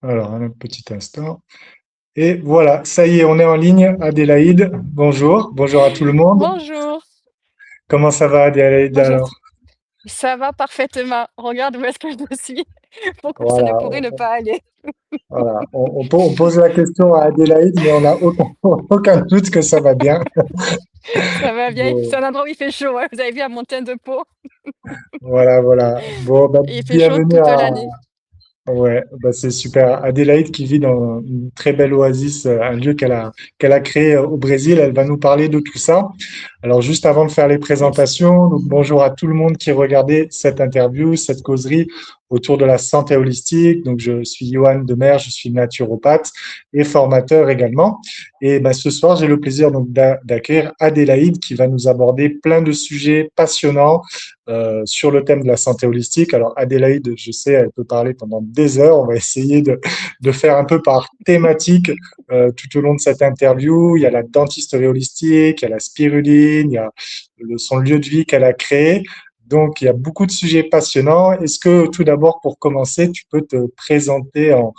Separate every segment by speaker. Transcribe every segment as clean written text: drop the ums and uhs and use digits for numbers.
Speaker 1: Alors, un petit instant. Et voilà, ça y est, on est en ligne. Adélaïde, bonjour. Bonjour à tout le monde.
Speaker 2: Bonjour,
Speaker 1: Comment ça va, Adélaïde,
Speaker 2: bonjour.
Speaker 1: alors?
Speaker 2: Ça va parfaitement. Regarde où est-ce que je suis. Pourquoi ça ne
Speaker 1: Voilà,
Speaker 2: pourrait ne pas aller?
Speaker 1: voilà. On pose la question à Adélaïde, mais on n'a aucun, aucun doute que ça va bien.
Speaker 2: Ça va bien.
Speaker 1: Bon,
Speaker 2: C'est un endroit où il fait chaud, hein. Vous avez vu à mon teint de peau.
Speaker 1: voilà, voilà. Bon, bah,
Speaker 2: Il fait chaud
Speaker 1: bienvenue
Speaker 2: toute
Speaker 1: à,
Speaker 2: l'année.
Speaker 1: ouais, bah c'est super. Adélaïde qui vit dans une très belle oasis, un lieu qu'elle a créé au Brésil, elle va nous parler de tout ça. Alors juste avant de faire les
Speaker 2: Yes.
Speaker 1: présentations, donc bonjour à tout le monde qui regardait cette interview, cette causerie autour de la santé holistique. Donc je suis Johan Demer, je suis naturopathe et formateur également. Et ben, ce soir, j'ai le plaisir donc d'accueillir Adélaïde qui va nous aborder plein de sujets passionnants sur le thème de la santé holistique. Alors Adélaïde, je sais, elle peut parler pendant des heures. On va essayer de faire un peu par thématique tout au long de cette interview. Il y a la dentisterie holistique, il y a la spiruline, il y a son lieu de vie qu'elle a créé. Donc, il y a beaucoup de sujets passionnants. Est-ce que tout d'abord, pour commencer, tu peux te présenter en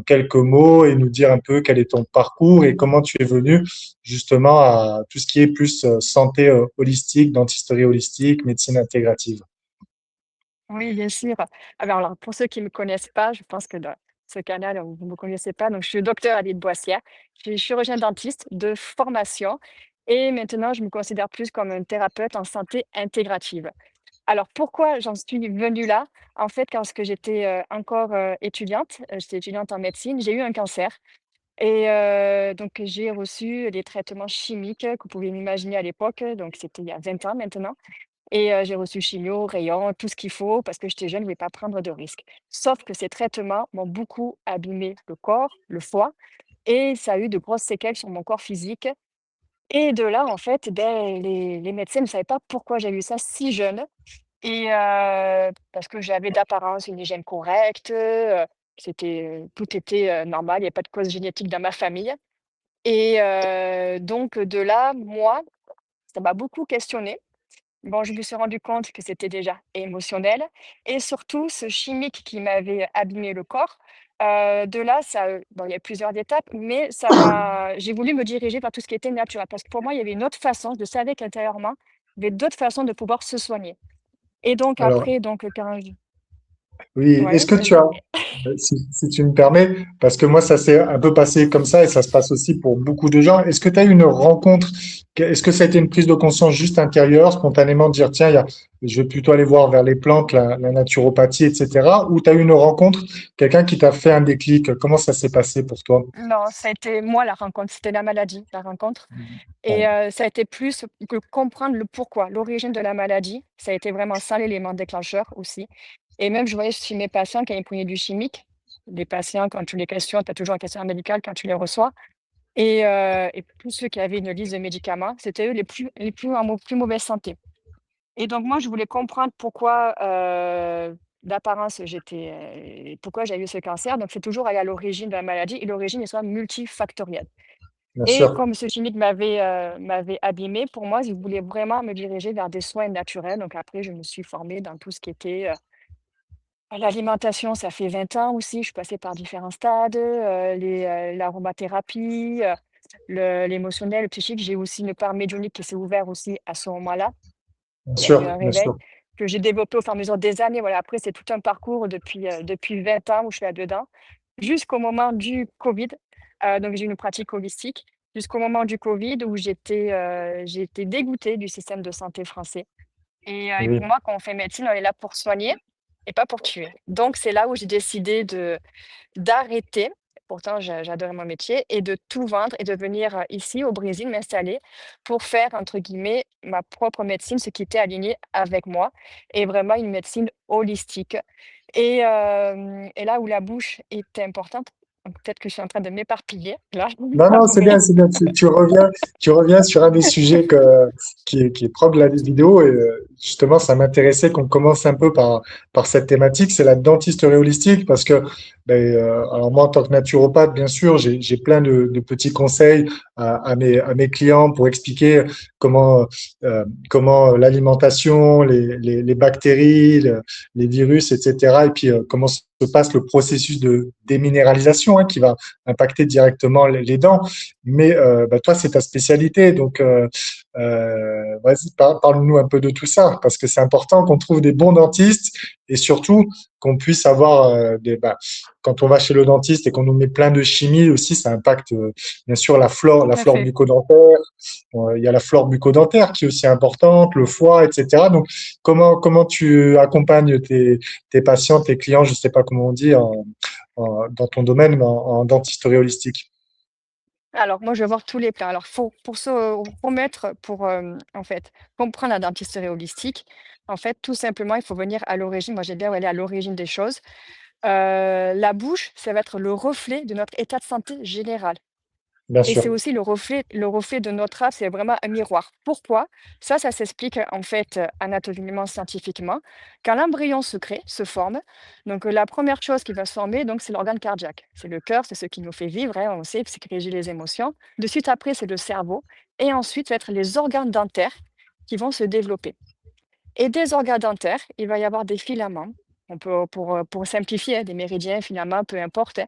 Speaker 1: quelques mots et nous dire un peu quel est ton parcours et comment tu es venu justement à tout ce qui est plus santé holistique, dentisterie holistique, médecine intégrative?
Speaker 2: Oui, bien sûr. Alors, pour ceux qui ne me connaissent pas, je pense que dans ce canal, vous ne me connaissez pas. Donc, je suis docteur Aline Boissière. Je suis chirurgien dentiste de formation et maintenant, je me considère plus comme un thérapeute en santé intégrative. Alors pourquoi j'en suis venue là? En fait, quand j'étais, encore, étudiante, j'étais étudiante en médecine, j'ai eu un cancer et donc j'ai reçu des traitements chimiques que vous pouvez m'imaginer à l'époque, donc c'était il y a 20 ans maintenant et j'ai reçu chimio, rayons, tout ce qu'il faut parce que j'étais jeune, je ne voulais pas prendre de risques. Sauf que ces traitements m'ont beaucoup abîmé le corps, le foie et ça a eu de grosses séquelles sur mon corps physique et de là, en fait, beh, les médecins ne savaient pas pourquoi j'ai eu ça si jeune et parce que j'avais d'apparence une hygiène correcte, tout était, normal, il y avait pas de cause génétique dans ma famille et donc de là, moi, ça m'a beaucoup questionnée. Bon, je me suis rendu compte que c'était déjà émotionnel et surtout ce chimique qui m'avait abîmé le corps, de là, ça, bon, il y a plusieurs étapes, mais j'ai voulu me diriger vers tout ce qui était naturel parce que pour moi, il y avait une autre façon, je savais qu'intérieurement, il y avait d'autres façons de pouvoir se soigner et donc
Speaker 1: Alors,
Speaker 2: après, donc quand j
Speaker 1: oui, est-ce
Speaker 2: ouais,
Speaker 1: que tu
Speaker 2: vas-y.
Speaker 1: as, si tu me permets, parce que moi, ça s'est un peu passé comme ça et ça se passe aussi pour beaucoup de gens, est-ce que tu as eu une rencontre, est-ce que ça a été une prise de conscience juste intérieure, spontanément, de dire, tiens, je vais plutôt aller voir vers les plantes, la naturopathie, etc., ou tu as eu une rencontre, quelqu'un qui t'a fait un déclic, comment ça s'est passé pour toi?
Speaker 2: Non, ça a été moi la rencontre, c'était la maladie, la rencontre et
Speaker 1: Ouais,
Speaker 2: ça a été plus que comprendre le pourquoi, l'origine de la maladie. Ça a été vraiment ça l'élément déclencheur aussi et même je voyais chez mes patients quand ils prenaient du chimique, les patients quand tu les questionnes, tu as toujours un questionnaire médical quand tu les reçois et tous ceux qui avaient une liste de médicaments, c'était eux les plus plus mauvaise santé et donc moi je voulais comprendre pourquoi, d'apparence pourquoi j'ai eu ce cancer donc c'est toujours aller à l'origine de la maladie et l'origine est soit multifactorielle.
Speaker 1: bien
Speaker 2: Et
Speaker 1: sûr.
Speaker 2: comme ce chimique m'avait abîmée, pour moi, je voulais vraiment me diriger vers des soins naturels. Donc après, je me suis formée dans tout ce qui était, l'alimentation, ça fait 20 ans aussi. Je suis passée par différents stades, l'aromathérapie, l'émotionnel, le psychique. J'ai aussi une part médiumnique qui s'est ouverte aussi à ce moment-là.
Speaker 1: Bien
Speaker 2: Il y a eu
Speaker 1: sûr,
Speaker 2: un
Speaker 1: bien
Speaker 2: réveil
Speaker 1: sûr.
Speaker 2: que j'ai développé au fur et à mesure des années. Voilà, après, c'est tout un parcours depuis 20 ans où je suis là-dedans, jusqu'au moment du covid. Donc j'ai une pratique holistique, jusqu'au moment du covid où j'ai été dégoûtée du système de santé français et
Speaker 1: Oui.
Speaker 2: pour moi, quand on fait médecine, on est là pour soigner et pas pour tuer. Donc c'est là où j'ai décidé de d'arrêter, pourtant j'adorais mon métier et de tout vendre et de venir, ici au Brésil m'installer pour faire entre guillemets «ma propre médecine», ce qui était aligné avec moi et vraiment une médecine holistique et là où la bouche est importante, donc peut-être que je suis en train de m'éparpiller là,
Speaker 1: Non, non, c'est
Speaker 2: mais
Speaker 1: bien, c'est bien. Tu reviens sur un des sujets qui est propre de la vidéo et justement, ça m'intéressait qu'on commence un peu par cette thématique, c'est la dentisterie holistique parce que, ben, alors moi, en tant que naturopathe, bien sûr, j'ai plein de petits conseils à mes clients pour expliquer comment l'alimentation, les bactéries, les virus, etc., et puis comment se se passe le processus de déminéralisation qui va impacter directement les dents. Mais bah, toi, c'est ta spécialité, donc vas-y, parle-nous un peu de tout ça, parce que c'est important qu'on trouve des bons dentistes et surtout qu'on puisse avoir bah, quand on va chez le dentiste et qu'on nous met plein de chimie aussi, ça impacte bien sûr
Speaker 2: Tout
Speaker 1: la
Speaker 2: à
Speaker 1: flore
Speaker 2: fait.
Speaker 1: bucco-dentaire. Il y a la flore bucco-dentaire qui est aussi importante, le foie, etc. Donc, comment tu accompagnes tes patients, tes clients, je ne sais pas comment on dit dans ton domaine, mais en dentisterie holistique?
Speaker 2: Alors moi, je vais voir tous les plans. Alors faut pour se remettre pour, en fait, comprendre la dentisterie holistique, en fait, tout simplement, il faut venir à l'origine. Moi, j'aime bien aller à l'origine des choses. La bouche, ça va être le reflet de notre état de santé général.
Speaker 1: Bien
Speaker 2: Et c'est
Speaker 1: sûr,
Speaker 2: aussi le reflet de notre âme, c'est vraiment un miroir. Pourquoi? Ça s'explique, en fait, anatomiquement, scientifiquement. Quand l'embryon se crée, se forme, donc la première chose qui va se former, donc c'est l'organe cardiaque. C'est le cœur, c'est ce qui nous fait vivre, on sait, c'est ce qui régit les émotions. De suite après, c'est le cerveau et ensuite, ça va être les organes dentaires qui vont se développer. Et des organes dentaires, il va y avoir des filaments. On peut pour simplifier, des méridiens, filaments, peu importe,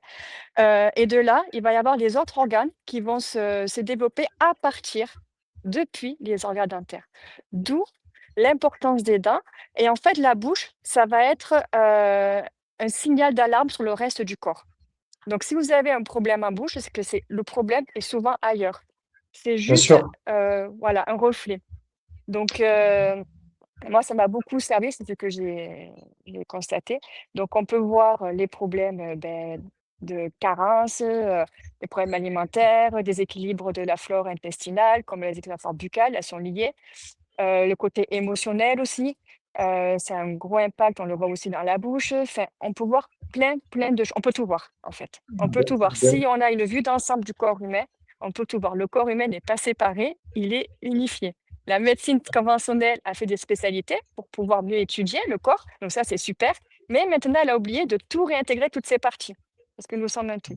Speaker 2: et de là, il va y avoir les autres organes qui vont se développer à partir depuis les organes dentaires. D'où l'importance des dents et en fait, la bouche, ça va être, un signal d'alarme sur le reste du corps. Donc si vous avez un problème en bouche, c'est que le problème est souvent ailleurs. C'est
Speaker 1: bien
Speaker 2: juste,
Speaker 1: sûr.
Speaker 2: voilà, un reflet. Donc moi, ça m'a beaucoup servi, c'est ce que j'ai constaté. Donc, on peut voir les problèmes de carence, des problèmes alimentaires, déséquilibre de la flore intestinale, comme les inflammations buccales, elles sont liées. Le côté émotionnel aussi, c'est un gros impact, on le voit aussi dans la bouche. Enfin, on peut voir plein de choses. On peut tout voir, en fait. On peut tout voir. Si on a une vue d'ensemble du corps humain, on peut tout voir. Le corps humain n'est pas séparé, il est unifié. La médecine conventionnelle a fait des spécialités pour pouvoir mieux étudier le corps, donc ça, c'est super. Mais maintenant, elle a oublié de tout réintégrer toutes ces parties, parce que nous sommes un tout.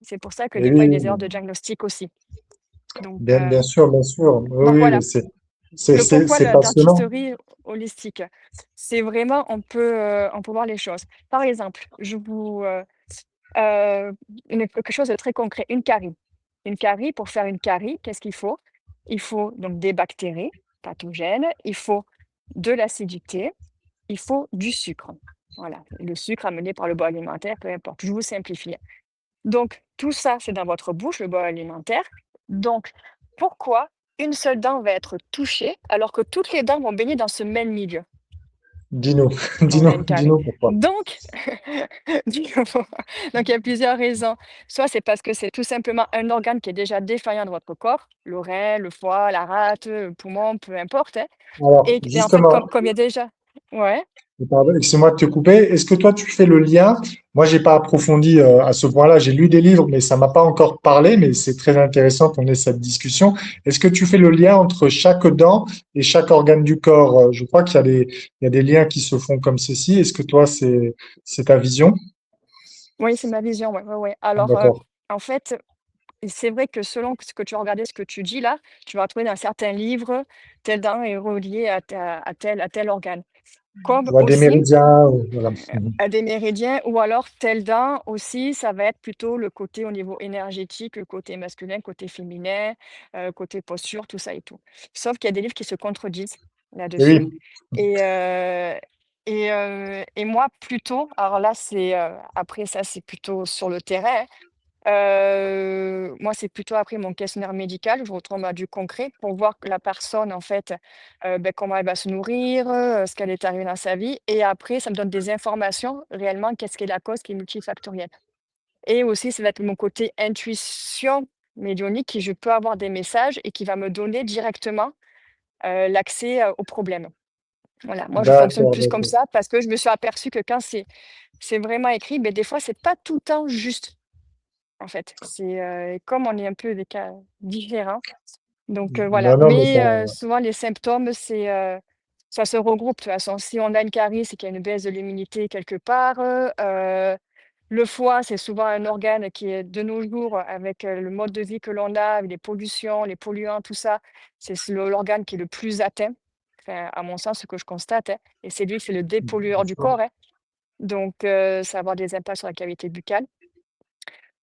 Speaker 2: C'est pour ça que
Speaker 1: Et
Speaker 2: des fois, il y a
Speaker 1: oui,
Speaker 2: des erreurs de diagnostic aussi. Donc,
Speaker 1: bien sûr, bien sûr.
Speaker 2: donc
Speaker 1: Oui, oui, mais
Speaker 2: voilà. Le pourquoi de
Speaker 1: c'est
Speaker 2: la
Speaker 1: passionnant.
Speaker 2: dentisterie holistique, c'est vraiment on peut voir les choses. Par exemple, je vous, quelque chose de très concret, une carie. Une carie, pour faire une carie, qu'est-ce qu'il faut? Il faut donc des bactéries pathogènes, il faut de l'acidité, il faut du sucre. Voilà, le sucre amené par le bol alimentaire, peu importe, je vous simplifie. Donc tout ça, c'est dans votre bouche, le bol alimentaire. Donc pourquoi une seule dent va être touchée alors que toutes les dents vont baigner dans ce même milieu
Speaker 1: Dis-nous,
Speaker 2: quand on a une carie?
Speaker 1: dis-nous pourquoi.
Speaker 2: Donc, donc il y a plusieurs raisons. Soit c'est parce que c'est tout simplement un organe qui est déjà défaillant dans votre corps, le rein, le foie, la rate, le poumon, peu importe,
Speaker 1: Alors,
Speaker 2: et en fait, comme,
Speaker 1: justement,
Speaker 2: comme il y a déjà. Ouais.
Speaker 1: pardon, excuse-moi de te couper. Est-ce que toi, tu fais le lien? Moi, j'ai pas approfondi à ce point-là. J'ai lu des livres, mais ça m'a pas encore parlé. Mais c'est très intéressant qu'on ait cette discussion. Est-ce que tu fais le lien entre chaque dent et chaque organe du corps? Je crois il y a des liens qui se font comme ceci. Est-ce que toi, c'est ta vision?
Speaker 2: Oui, c'est ma vision, ouais, ouais, ouais. Alors,
Speaker 1: D'accord.
Speaker 2: en fait, c'est vrai que selon ce que tu as regardé, ce que tu dis là, tu vas trouver dans certains livres, telle dent est reliée à tel organe. Comme
Speaker 1: Ou à des
Speaker 2: aussi
Speaker 1: méridiens. Voilà. Mhm.
Speaker 2: à des méridiens ou alors tel dent aussi, ça va être plutôt le côté au niveau énergétique, le côté masculin, côté féminin, côté posture, tout ça et tout. Sauf qu'il y a des livres qui se contredisent
Speaker 1: Et
Speaker 2: là-dessus
Speaker 1: oui,
Speaker 2: et moi plutôt alors là c'est, après ça c'est plutôt sur le terrain, hein. Moi, c'est plutôt après mon questionnaire médical, je retourne à du concret pour voir que la personne, en fait, comment elle va se nourrir, ce qu'elle est arrivée dans sa vie et après ça me donne des informations réellement, qu'est-ce qui est la cause qui est multifactorielle et aussi ça va être mon côté intuition médiumnique qui je peux avoir des messages et qui va me donner directement, l'accès, au problème. Voilà, moi je fonctionne
Speaker 1: d'accord,
Speaker 2: plus comme
Speaker 1: d'accord.
Speaker 2: ça parce que je me suis aperçue que quand c'est vraiment écrit, mais des fois c'est pas tout le temps juste. En fait, comme on est un peu des cas différents, donc voilà.
Speaker 1: Non, non, mais
Speaker 2: Mais souvent les symptômes, ça se regroupe de toute façon. Si on a une carie, c'est qu'il y a une baisse de l'immunité quelque part, le foie, c'est souvent un organe qui est de nos jours avec, le mode de vie que l'on a, avec les pollutions, les polluants, tout ça, c'est l'organe qui est le plus atteint. Enfin, à mon sens, ce que je constate, hein et c'est lui, c'est le
Speaker 1: bien
Speaker 2: dépollueur du
Speaker 1: sûr.
Speaker 2: corps, hein. Donc, ça va avoir des impacts sur la cavité buccale.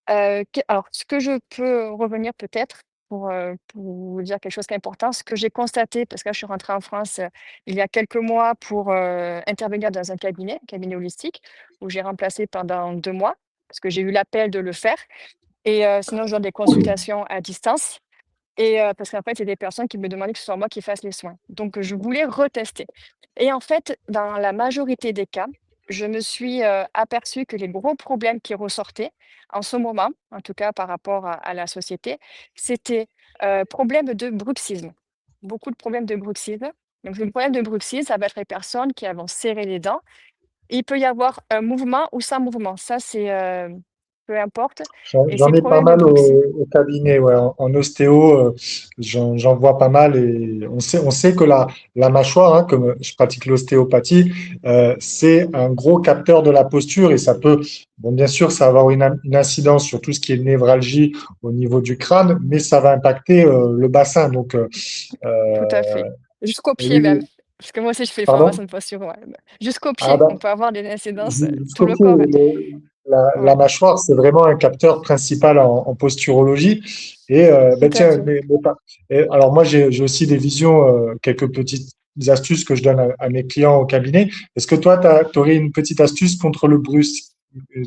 Speaker 2: Alors, ce que je peux revenir peut-être pour vous dire quelque chose qui est important, ce que j'ai constaté, parce que là, je suis rentrée en France, il y a quelques mois pour, intervenir dans un cabinet holistique, où j'ai remplacé pendant 2 mois, parce que j'ai eu l'appel de le faire et sinon je donne des consultations à distance et parce qu'en fait, il y a des personnes qui me demandaient que ce soit moi qui fasse les soins. Donc, je voulais retester et en fait, dans la majorité des cas, je me suis, aperçue que les gros problèmes qui ressortaient en ce moment, en tout cas par rapport à la société, c'était, problème de bruxisme. Beaucoup de problèmes de bruxisme. Donc le problème de bruxisme, ça va être les personnes qui vont serrer les dents. Il peut y avoir un mouvement ou sans mouvement. Ça, c'est, peu importe et
Speaker 1: J'en
Speaker 2: ces
Speaker 1: ai pas
Speaker 2: problèmes de
Speaker 1: mal
Speaker 2: bruxisme
Speaker 1: au cabinet, ouais. En ostéo, j'en vois pas mal et on sait que la mâchoire, hein, comme je pratique l'ostéopathie, c'est un gros capteur de la posture et ça peut, bon, bien sûr, ça va avoir une incidence sur tout ce qui est névralgie au niveau du crâne, mais ça va impacter le bassin. Donc,
Speaker 2: tout à fait. Jusqu'aux
Speaker 1: et
Speaker 2: pieds
Speaker 1: oui,
Speaker 2: même.
Speaker 1: oui.
Speaker 2: Parce que moi aussi, je fais des
Speaker 1: Pardon?
Speaker 2: formations de posture, ouais, jusqu'aux
Speaker 1: Ah
Speaker 2: pieds,
Speaker 1: bah,
Speaker 2: on peut avoir des incidences, tout
Speaker 1: jusqu'au
Speaker 2: le
Speaker 1: pied,
Speaker 2: corps.
Speaker 1: la
Speaker 2: Ouais,
Speaker 1: mâchoire, c'est vraiment un capteur principal en posturologie. Et
Speaker 2: tout
Speaker 1: ben
Speaker 2: à
Speaker 1: tiens,
Speaker 2: fait.
Speaker 1: alors moi j'ai aussi des visions, quelques petites astuces que je donne à mes clients au cabinet. Est-ce que toi, tu aurais une petite astuce contre le bruxisme,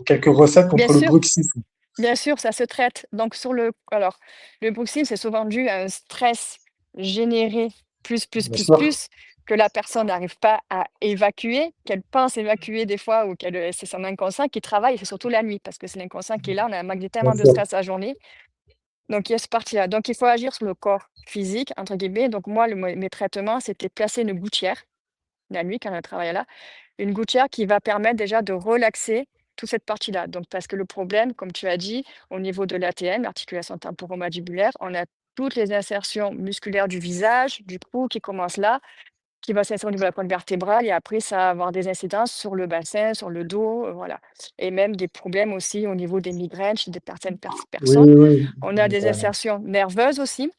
Speaker 1: quelques recettes
Speaker 2: Bien
Speaker 1: contre le
Speaker 2: sûr.
Speaker 1: bruxisme?
Speaker 2: Bien sûr, ça se traite. Donc le bruxisme, c'est souvent dû à un stress généré
Speaker 1: Bien sûr,
Speaker 2: que la personne n'arrive pas à évacuer, qu'elle pense évacuer des fois ou c'est son inconscient qui travaille et c'est surtout la nuit parce que c'est l'inconscient qui est là, on a malgré
Speaker 1: bien
Speaker 2: tellement de
Speaker 1: sûr.
Speaker 2: stress la journée. Donc il y a ce parti-là. Donc il faut agir sur le corps physique entre guillemets. Donc moi mes traitements, c'était placer une gouttière la nuit quand on travaille là, une gouttière qui va permettre déjà de relaxer toute cette partie-là. Donc, parce que le problème, comme tu as dit, au niveau de l'ATM, l'articulation temporomandibulaire, on a toutes les insertions musculaires du visage, du cou qui commencent là, qui va s'insérer au niveau de la colonne vertébrale et après, ça va avoir des incidences sur le bassin, sur le dos, voilà. Et même des problèmes aussi au niveau des migraines chez certaines
Speaker 1: Oui,
Speaker 2: personnes.
Speaker 1: oui.
Speaker 2: On a des insertions nerveuses aussi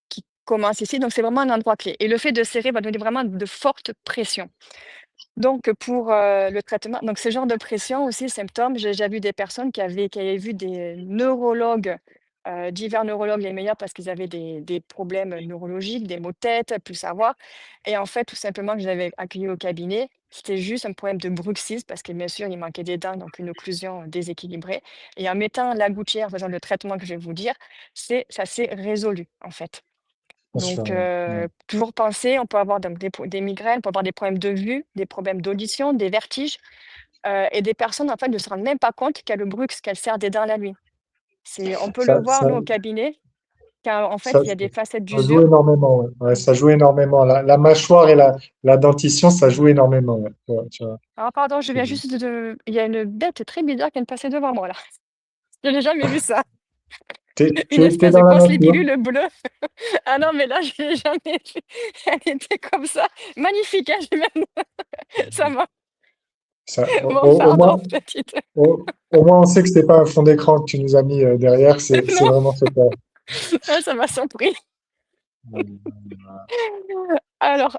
Speaker 2: qui commencent ici. Donc, c'est vraiment un endroit clé. Et le fait de serrer va donner vraiment de fortes pressions. Donc pour, le traitement donc ce genre de pression aussi, symptômes, j'ai déjà vu des personnes qui avaient vu des neurologues, divers neurologues les meilleurs parce qu'ils avaient des problèmes neurologiques, des maux de tête, plus savoir et en fait, tout simplement, que j'avais accueilli au cabinet, c'était juste un problème de bruxisme parce que bien sûr, il manquait des dents, donc une occlusion déséquilibrée et en mettant la gouttière, en faisant le traitement que je vais vous dire, ça s'est résolu, en fait.
Speaker 1: Bien sûr,
Speaker 2: Donc,
Speaker 1: ouais.
Speaker 2: toujours penser, on peut avoir donc des migraines, on peut avoir des problèmes de vue, des problèmes d'audition, des vertiges, et des personnes, en fait, ne se rendent même pas compte qu'il y a le bruit, qu'elle serre des dents la nuit. On peut le
Speaker 1: Ça,
Speaker 2: voir,
Speaker 1: ça,
Speaker 2: nous, au cabinet, car en fait,
Speaker 1: ça,
Speaker 2: il y a des facettes
Speaker 1: ça joue
Speaker 2: d'usure.
Speaker 1: énormément. Ouais. Ouais, ça joue énormément. La mâchoire et la dentition, ça joue énormément. Ouais. Ouais, tu vois.
Speaker 2: Alors pardon, je viens juste de il y a une bête très bizarre qui vient de passer devant moi, là. Je n'ai jamais vu ça. Une
Speaker 1: T'es
Speaker 2: espèce de
Speaker 1: dans la
Speaker 2: grosse
Speaker 1: nature.
Speaker 2: libellule bleue. Ah non, mais là, je l'ai jamais vue. Elle était comme ça. Magnifique, hein, j'ai même ça va.
Speaker 1: Ça,
Speaker 2: Bon,
Speaker 1: au moins,
Speaker 2: pardon, petite.
Speaker 1: au moins, on sait que c'est pas un fond d'écran que tu nous as mis derrière. C'est
Speaker 2: Non,
Speaker 1: vraiment super.
Speaker 2: ah, ça m'a surpris. Alors,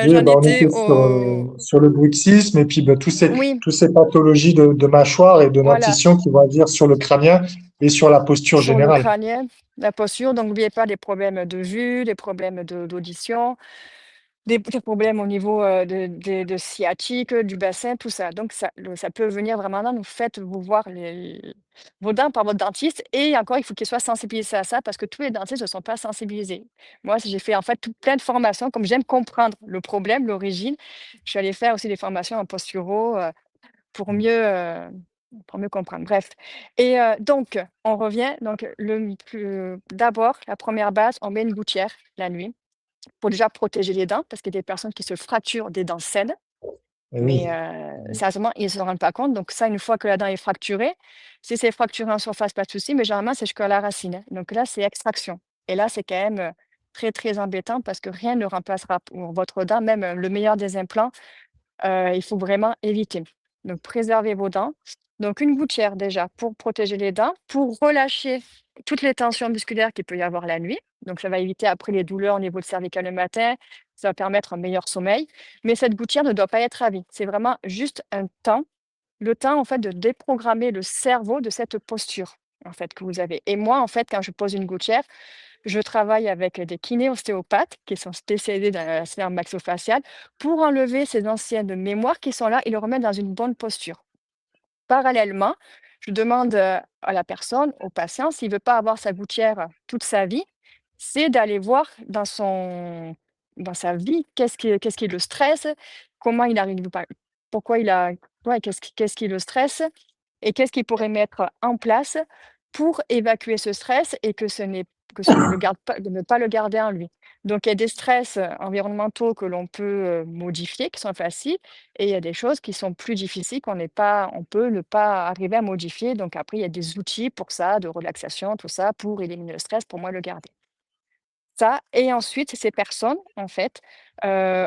Speaker 1: Oui,
Speaker 2: j'en
Speaker 1: bah, on
Speaker 2: étais
Speaker 1: était
Speaker 2: au
Speaker 1: sur le bruxisme et puis bah,
Speaker 2: oui,
Speaker 1: tous ces pathologies de mâchoire et de
Speaker 2: voilà,
Speaker 1: dentition qui vont agir sur le crânien et sur la posture
Speaker 2: sur le
Speaker 1: générale.
Speaker 2: crânien, la posture, donc n'oubliez pas des problèmes de vue, des problèmes d'audition, des problèmes au niveau, de sciatique, du bassin, tout ça. Donc ça peut venir vraiment là, donc faites-vous voir vos dents par votre dentiste et encore, il faut qu'il soit sensibilisé à ça parce que tous les dentistes ne sont pas sensibilisés. Moi, j'ai fait en fait plein de formations, comme j'aime comprendre le problème, l'origine, je suis allée faire aussi des formations en posturo, pour mieux, pour mieux comprendre. Bref et donc on revient, donc d'abord, la première base, on met une gouttière la nuit pour déjà protéger les dents parce qu'il y a des personnes qui se fracturent des dents saines,
Speaker 1: Et
Speaker 2: mais
Speaker 1: oui,
Speaker 2: sérieusement, ils ne se rendent pas compte. Donc ça, une fois que la dent est fracturée, si c'est fracturé en surface, pas de souci, mais généralement, c'est jusqu'à la racine, hein. Donc là, c'est extraction et là, c'est quand même, très, très embêtant parce que rien ne remplacera pour votre dent, même, le meilleur des implants, il faut vraiment éviter. Donc préservez vos dents. Donc une gouttière déjà pour protéger les dents, pour relâcher toutes les tensions musculaires qu'il peut y avoir la nuit. Donc ça va éviter après les douleurs au niveau de cervical le matin, Ça va permettre un meilleur sommeil, mais cette gouttière ne doit pas être à vie. C'est vraiment juste un temps, le temps en fait de déprogrammer le cerveau de cette posture en fait que vous avez. Et moi en fait quand je pose une gouttière, je travaille avec des kinés ostéopathes qui sont spécialisés dans la sphère maxillofaciale pour enlever ces anciennes mémoires qui sont là et le remettre dans une bonne posture. Parallèlement, je demande, à la personne, au patient, s'il veut pas avoir sa gouttière toute sa vie, c'est d'aller voir dans sa vie, qu'est-ce qui le stresse, comment il arrive pas pourquoi il a ouais, qu'est-ce qui le stresse et qu'est-ce qu'il pourrait mettre en place pour évacuer ce stress et que ce ne le garde pas de ne pas le garder en lui. Donc il y a des stress, environnementaux que l'on peut, modifier, qui sont faciles et il y a des choses qui sont plus difficiles on peut ne pas arriver à modifier. Donc après, il y a des outils pour ça, de relaxation, tout ça, pour éliminer le stress, pour moi le garder. Ça et ensuite ces personnes, en fait,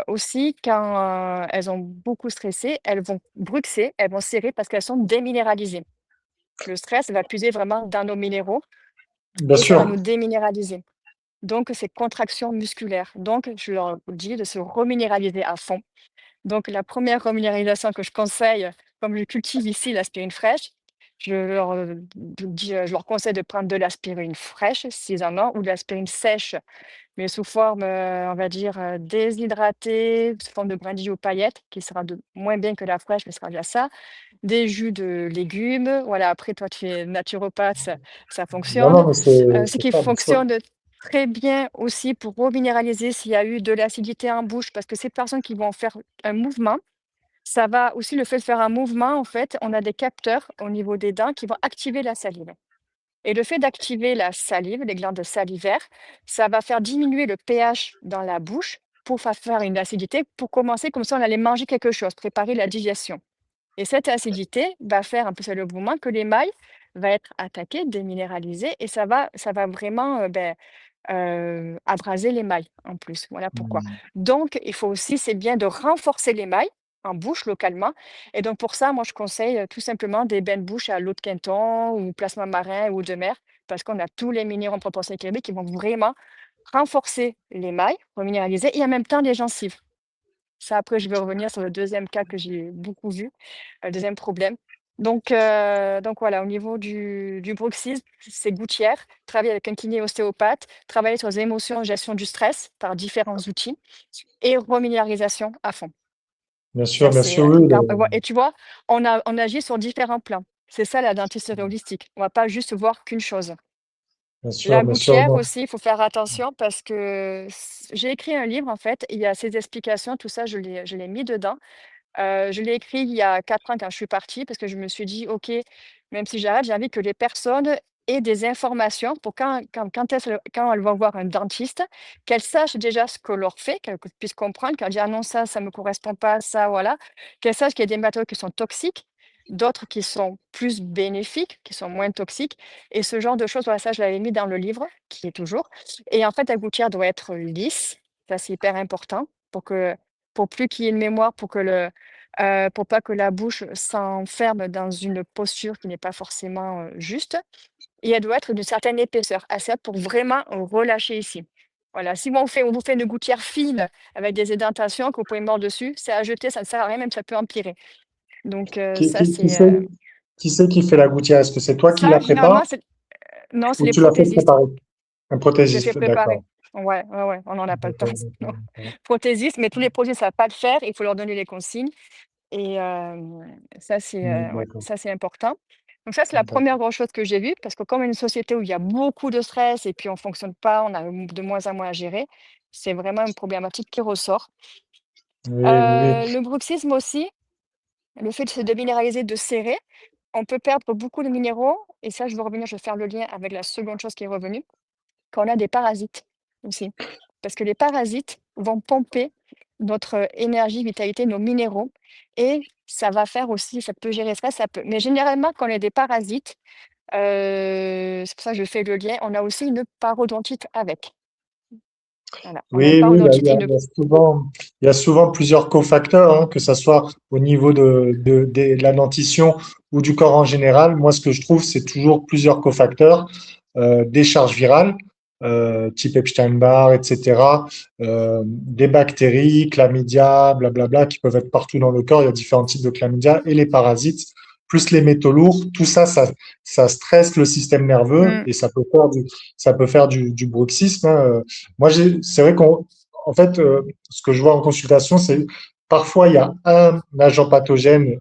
Speaker 2: aussi quand, elles ont beaucoup stressé, elles vont bruxer, elles vont serrer parce qu'elles sont déminéralisées. Le stress va puiser vraiment dans nos minéraux
Speaker 1: Bien
Speaker 2: et ça va
Speaker 1: sûr,
Speaker 2: nous déminéraliser. Donc c'est contraction musculaire. Donc je leur dis de se reminéraliser à fond. Donc la première reminéralisation que je conseille, comme je cultive ici l'aspirine fraîche, je leur conseille de prendre de l'aspirine fraîche s'ils en ont ou de l'aspirine sèche, mais sous forme, on va dire, déshydratée, sous forme de brindilles aux paillettes, qui sera de moins bien que la fraîche, mais ce sera déjà ça. Des jus de légumes, voilà, après toi tu es naturopathe, ça
Speaker 1: non, non,
Speaker 2: fonctionne.
Speaker 1: mais
Speaker 2: Ce
Speaker 1: c'est
Speaker 2: qui
Speaker 1: ça, bien sûr.
Speaker 2: fonctionne très bien aussi pour reminéraliser s'il y a eu de l'acidité en bouche, parce que ces personnes qui vont faire un mouvement, ça va aussi le fait de faire un mouvement, en fait, on a des capteurs au niveau des dents qui vont activer la salive et le fait d'activer la salive, les glandes salivaires, ça va faire diminuer le pH dans la bouche pour faire une acidité, pour commencer comme ça on allait manger quelque chose, préparer la digestion. Et cette acidité va faire un peu c'est le mouvement que l'émail va être attaqué, déminéralisé et ça va vraiment, abraser l'émail en plus. Voilà pourquoi.
Speaker 1: Mmh.
Speaker 2: Donc il faut aussi c'est bien de renforcer l'émail en bouche localement et donc pour ça, moi je conseille, tout simplement des bains de bouche à l'eau de Quinton ou plasma marin ou de mer parce qu'on a tous les minéraux en proportion équilibrée qui vont vraiment renforcer l'émail, reminéraliser et en même temps les gencives. Ça, après, je vais revenir sur le deuxième cas que j'ai beaucoup vu, le deuxième problème. Donc voilà, au niveau du bruxisme, c'est gouttière, travailler avec un kiné ostéopathe, travailler sur les émotions, gestion du stress par différents outils et reminéralisation à fond. Ça,
Speaker 1: Bien
Speaker 2: c'est
Speaker 1: sûr, oui,
Speaker 2: hyper ouais et tu vois, on agit sur différents plans. C'est ça la dentisterie holistique. On va pas juste voir qu'une chose. La
Speaker 1: bien sûr,
Speaker 2: gouttière
Speaker 1: non.
Speaker 2: aussi, il faut faire attention parce que j'ai écrit un livre en fait, il y a ces explications, tout ça, je l'ai mis dedans. Je l'ai écrit il y a 4 ans quand je suis partie parce que je me suis dit: «OK, même si j'arrête, j'ai envie que les personnes aient des informations pour quand elles vont voir un dentiste, qu'elles sachent déjà ce que leur fait, qu'elles puissent comprendre, qu'elles disent: "Ah non, ça me correspond pas, ça, voilà"». Qu'elles sachent qu'il y a des matériaux qui sont toxiques, d'autres qui sont plus bénéfiques, qui sont moins toxiques et ce genre de choses, voilà, ça je l'avais mis dans le livre, qui est toujours et en fait, la gouttière doit être lisse, ça c'est hyper important pour plus qu'il y ait une mémoire, pour pas que la bouche s'enferme dans une posture qui n'est pas forcément, juste et elle doit être d'une certaine épaisseur, assez pour vraiment relâcher ici. Voilà, si on vous fait une gouttière fine avec des indentations que vous pouvez mordre dessus, c'est à jeter, ça ne sert à rien, même ça peut empirer. Donc
Speaker 1: Qui,
Speaker 2: ça
Speaker 1: qui, qui
Speaker 2: c'est,
Speaker 1: c'est, qui c'est qui fait la gouttière? Est-ce que c'est toi qui la
Speaker 2: ça
Speaker 1: prépares
Speaker 2: généralement non, c'est
Speaker 1: ou
Speaker 2: les
Speaker 1: tu la fais
Speaker 2: prothésistes.
Speaker 1: préparer? Un
Speaker 2: Je les fais
Speaker 1: prothésiste, d'accord.
Speaker 2: préparer. Ouais, ouais, ouais, on n'en a pas le temps
Speaker 1: D'accord,
Speaker 2: sinon.
Speaker 1: d'accord, d'accord.
Speaker 2: Prothésistes, mais tous les produits ça va pas le faire, il faut leur donner les consignes. Et ouais,
Speaker 1: D'accord,
Speaker 2: ça c'est important. Donc ça, c'est la
Speaker 1: d'accord.
Speaker 2: première grosse chose que j'ai vue parce que comme une société où il y a beaucoup de stress et puis on fonctionne pas, on a de moins en moins à gérer, c'est vraiment une problématique qui ressort.
Speaker 1: Oui, oui, oui.
Speaker 2: Le bruxisme aussi, le fait de se déminéraliser, de serrer, on peut perdre beaucoup de minéraux et ça, je vais faire le lien avec la seconde chose qui est revenue, quand on a des parasites aussi. Parce que les parasites vont pomper notre énergie, vitalité, nos minéraux et ça va faire aussi ça peut gérer le stress, ça peut mais généralement quand on a des parasites, c'est pour ça que je fais le lien, on a aussi une parodontite avec. Voilà, on a une
Speaker 1: Oui, oui,
Speaker 2: parodontite et une
Speaker 1: il y a souvent plusieurs cofacteurs, hein, que ça soit au niveau de la dentition ou du corps en général. Moi, ce que je trouve, c'est toujours plusieurs cofacteurs, des charges virales. type Epstein-Barr, etc., des bactéries, chlamydia, blablabla, qui peuvent être partout dans le corps. Il y a différents types de chlamydia et les parasites, plus les métaux lourds. Tout ça, ça stresse le système nerveux
Speaker 2: Mmh.
Speaker 1: et ça peut faire du bruxisme, hein. Moi, c'est vrai en fait, ce que je vois en consultation, c'est parfois il y a un agent pathogène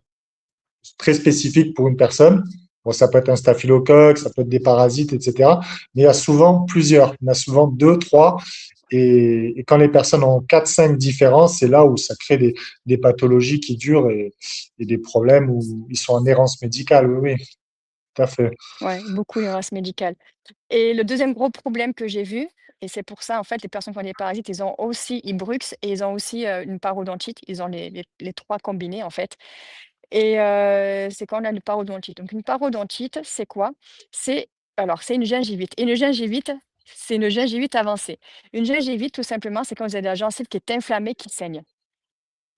Speaker 1: très spécifique pour une personne. Bon, ça peut être un staphylocoque, ça peut être des parasites, etc. Mais il y a souvent plusieurs. Il y en a souvent deux, trois. Et quand les personnes ont quatre, cinq différences, c'est là où ça crée des pathologies qui durent et des problèmes où ils sont en errance médicale. Oui, oui, tout à fait.
Speaker 2: Ouais, beaucoup l'errance médicale. Et le deuxième gros problème que j'ai vu, et c'est pour ça, en fait, les personnes qui ont des parasites, ils bruxent et ils ont aussi, une parodontite. Ils ont les 3 combinés, en fait. Et c'est quand on a une parodontite. Donc une parodontite, c'est quoi? C'est c'est une gingivite. Et une gingivite, c'est une gingivite avancée. Une gingivite, tout simplement, c'est quand vous avez la gencive qui est inflammée, qui saigne.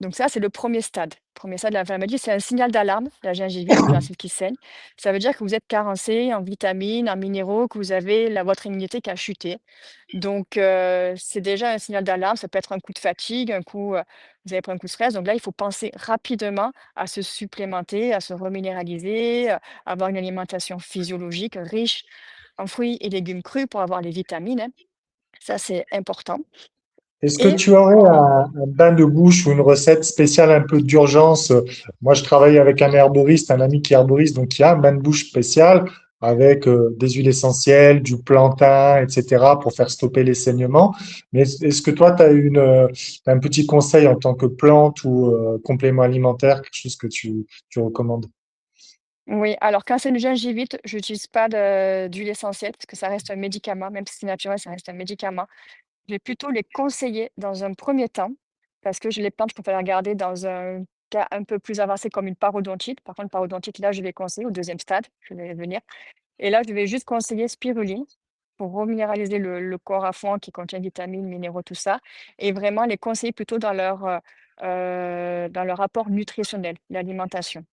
Speaker 2: Donc ça, c'est le premier stade. Premier stade de la maladie, c'est un signal d'alarme, la gingivite, une gencive qui saigne. Ça veut dire que vous êtes carencé en vitamines, en minéraux, que vous avez votre immunité qui a chuté. Donc c'est déjà un signal d'alarme. Ça peut être un coup de fatigue, un coup, vous avez pris un coup de stress. Donc là, il faut penser rapidement à se supplémenter, à se reminéraliser, avoir une alimentation physiologique riche en fruits et légumes crus pour avoir les vitamines, hein. Ça, c'est important.
Speaker 1: Est-ce que
Speaker 2: Et
Speaker 1: tu aurais
Speaker 2: en
Speaker 1: un bain de bouche ou une recette spéciale un peu d'urgence? Moi, je travaille avec un herboriste, un ami qui est herboriste, donc il y a un bain de bouche spécial avec des huiles essentielles, du plantain, etc., pour faire stopper les saignements. Mais est-ce que toi, tu as t'as un petit conseil en tant que plante ou complément alimentaire, quelque chose que tu recommandes?
Speaker 2: Oui, alors quand c'est une gingivite, j'utilise pas d'huile essentielle parce que ça reste un médicament, même si c'est naturel, ça reste un médicament. Je vais plutôt les conseiller dans un premier temps, parce que je les plantes, je préfère les garder dans un cas un peu plus avancé comme une parodontite. Par contre, parodontique, là, je vais conseiller au deuxième stade, je vais venir. Et là, je vais juste conseiller spiruline pour reminéraliser le corps à fond qui contient vitamines, minéraux, tout ça. Et vraiment les conseiller plutôt dans leur apport nutritionnel, l'alimentation.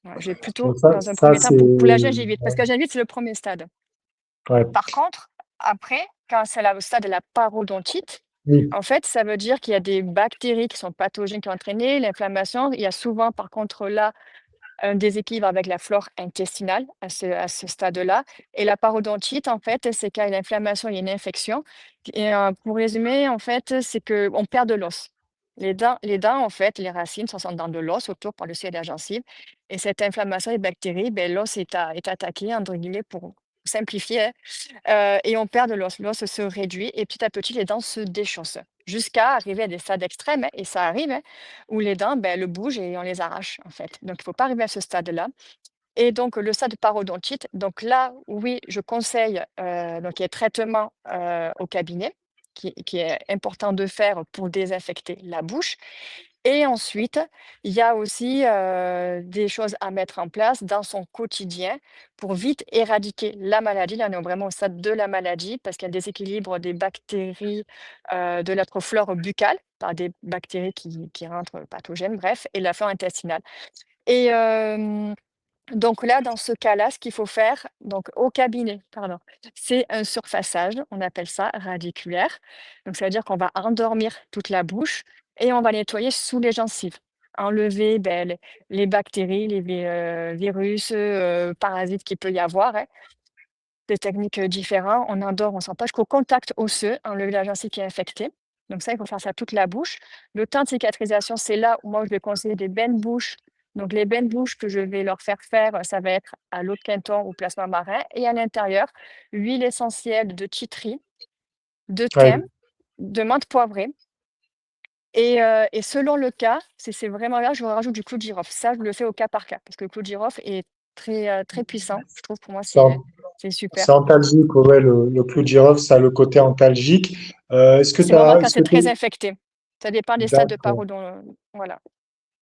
Speaker 2: Ouais, je vais plutôt
Speaker 1: Donc ça,
Speaker 2: dans un
Speaker 1: ça
Speaker 2: premier temps
Speaker 1: c'est...
Speaker 2: pour la gingivite, parce que la gingivite, c'est le premier stade.
Speaker 1: Ouais.
Speaker 2: Par contre, après, quand c'est au stade de la parodontite,
Speaker 1: Oui.
Speaker 2: en fait, ça veut dire qu'il y a des bactéries qui sont pathogènes qui ont entraîné l'inflammation. Il y a souvent, par contre, là, un déséquilibre avec la flore intestinale à ce stade-là. Et la parodontite, en fait, c'est quand il y a une inflammation, il y a une infection. Et pour résumer, en fait, c'est qu'on perd de l'os. Les dents, en fait, les racines sont dans de l'os autour par le dessus de la gencive. Et cette inflammation et bactéries, ben, l'os est attaqué, entre guillemets, pour simplifier, hein, et on perd de l'os. L'os se réduit et petit à petit, les dents se déchaussent jusqu'à arriver à des stades extrêmes, hein, et ça arrive, hein, où les dents, ben, elles bougent et on les arrache, en fait. Donc, il ne faut pas arriver à ce stade-là. Et donc, le stade parodontite, donc là, oui, je conseille, donc il y a traitement au cabinet qui est important de faire pour désinfecter la bouche. Et ensuite, il y a aussi, des choses à mettre en place dans son quotidien pour vite éradiquer la maladie. Là, on est vraiment au stade de la maladie parce qu'il y a un déséquilibre des bactéries, de notre flore buccale par des bactéries qui rentrent pathogènes, bref, et la flore intestinale. Et donc là, dans ce cas-là, ce qu'il faut faire, donc au cabinet, pardon, c'est un surfaçage, on appelle ça radiculaire. Donc ça veut dire qu'on va endormir toute la bouche et on va nettoyer sous les gencives. Enlever ben, les bactéries, les virus, parasites qu'il peut y avoir, hein. Des techniques différentes. On endort, on s'empêche qu'au contact osseux, enlever la gencive qui est infectée. Donc ça, il faut faire ça toute la bouche. Le temps de cicatrisation, c'est là où moi, je vais conseiller des bains de bouche. Donc les bains de bouche que je vais leur faire, ça va être à l'eau de Quinton ou plasma marin. Et à l'intérieur, huile essentielle de titri, de thym,
Speaker 1: Ouais.
Speaker 2: de menthe poivrée. Et selon le cas, si c'est vraiment là, je rajoute du clou de girofle. Ça, je le fais au cas par cas parce que le clou de girofle est très puissant. Je trouve, pour moi,
Speaker 1: C'est
Speaker 2: c'est super.
Speaker 1: c'est antalgique, ouais, le clou de girofle, ça a le côté antalgique.
Speaker 2: C'est vraiment quand c'est très infecté. Ça dépend des stades de
Speaker 1: D'accord,
Speaker 2: parodon voilà.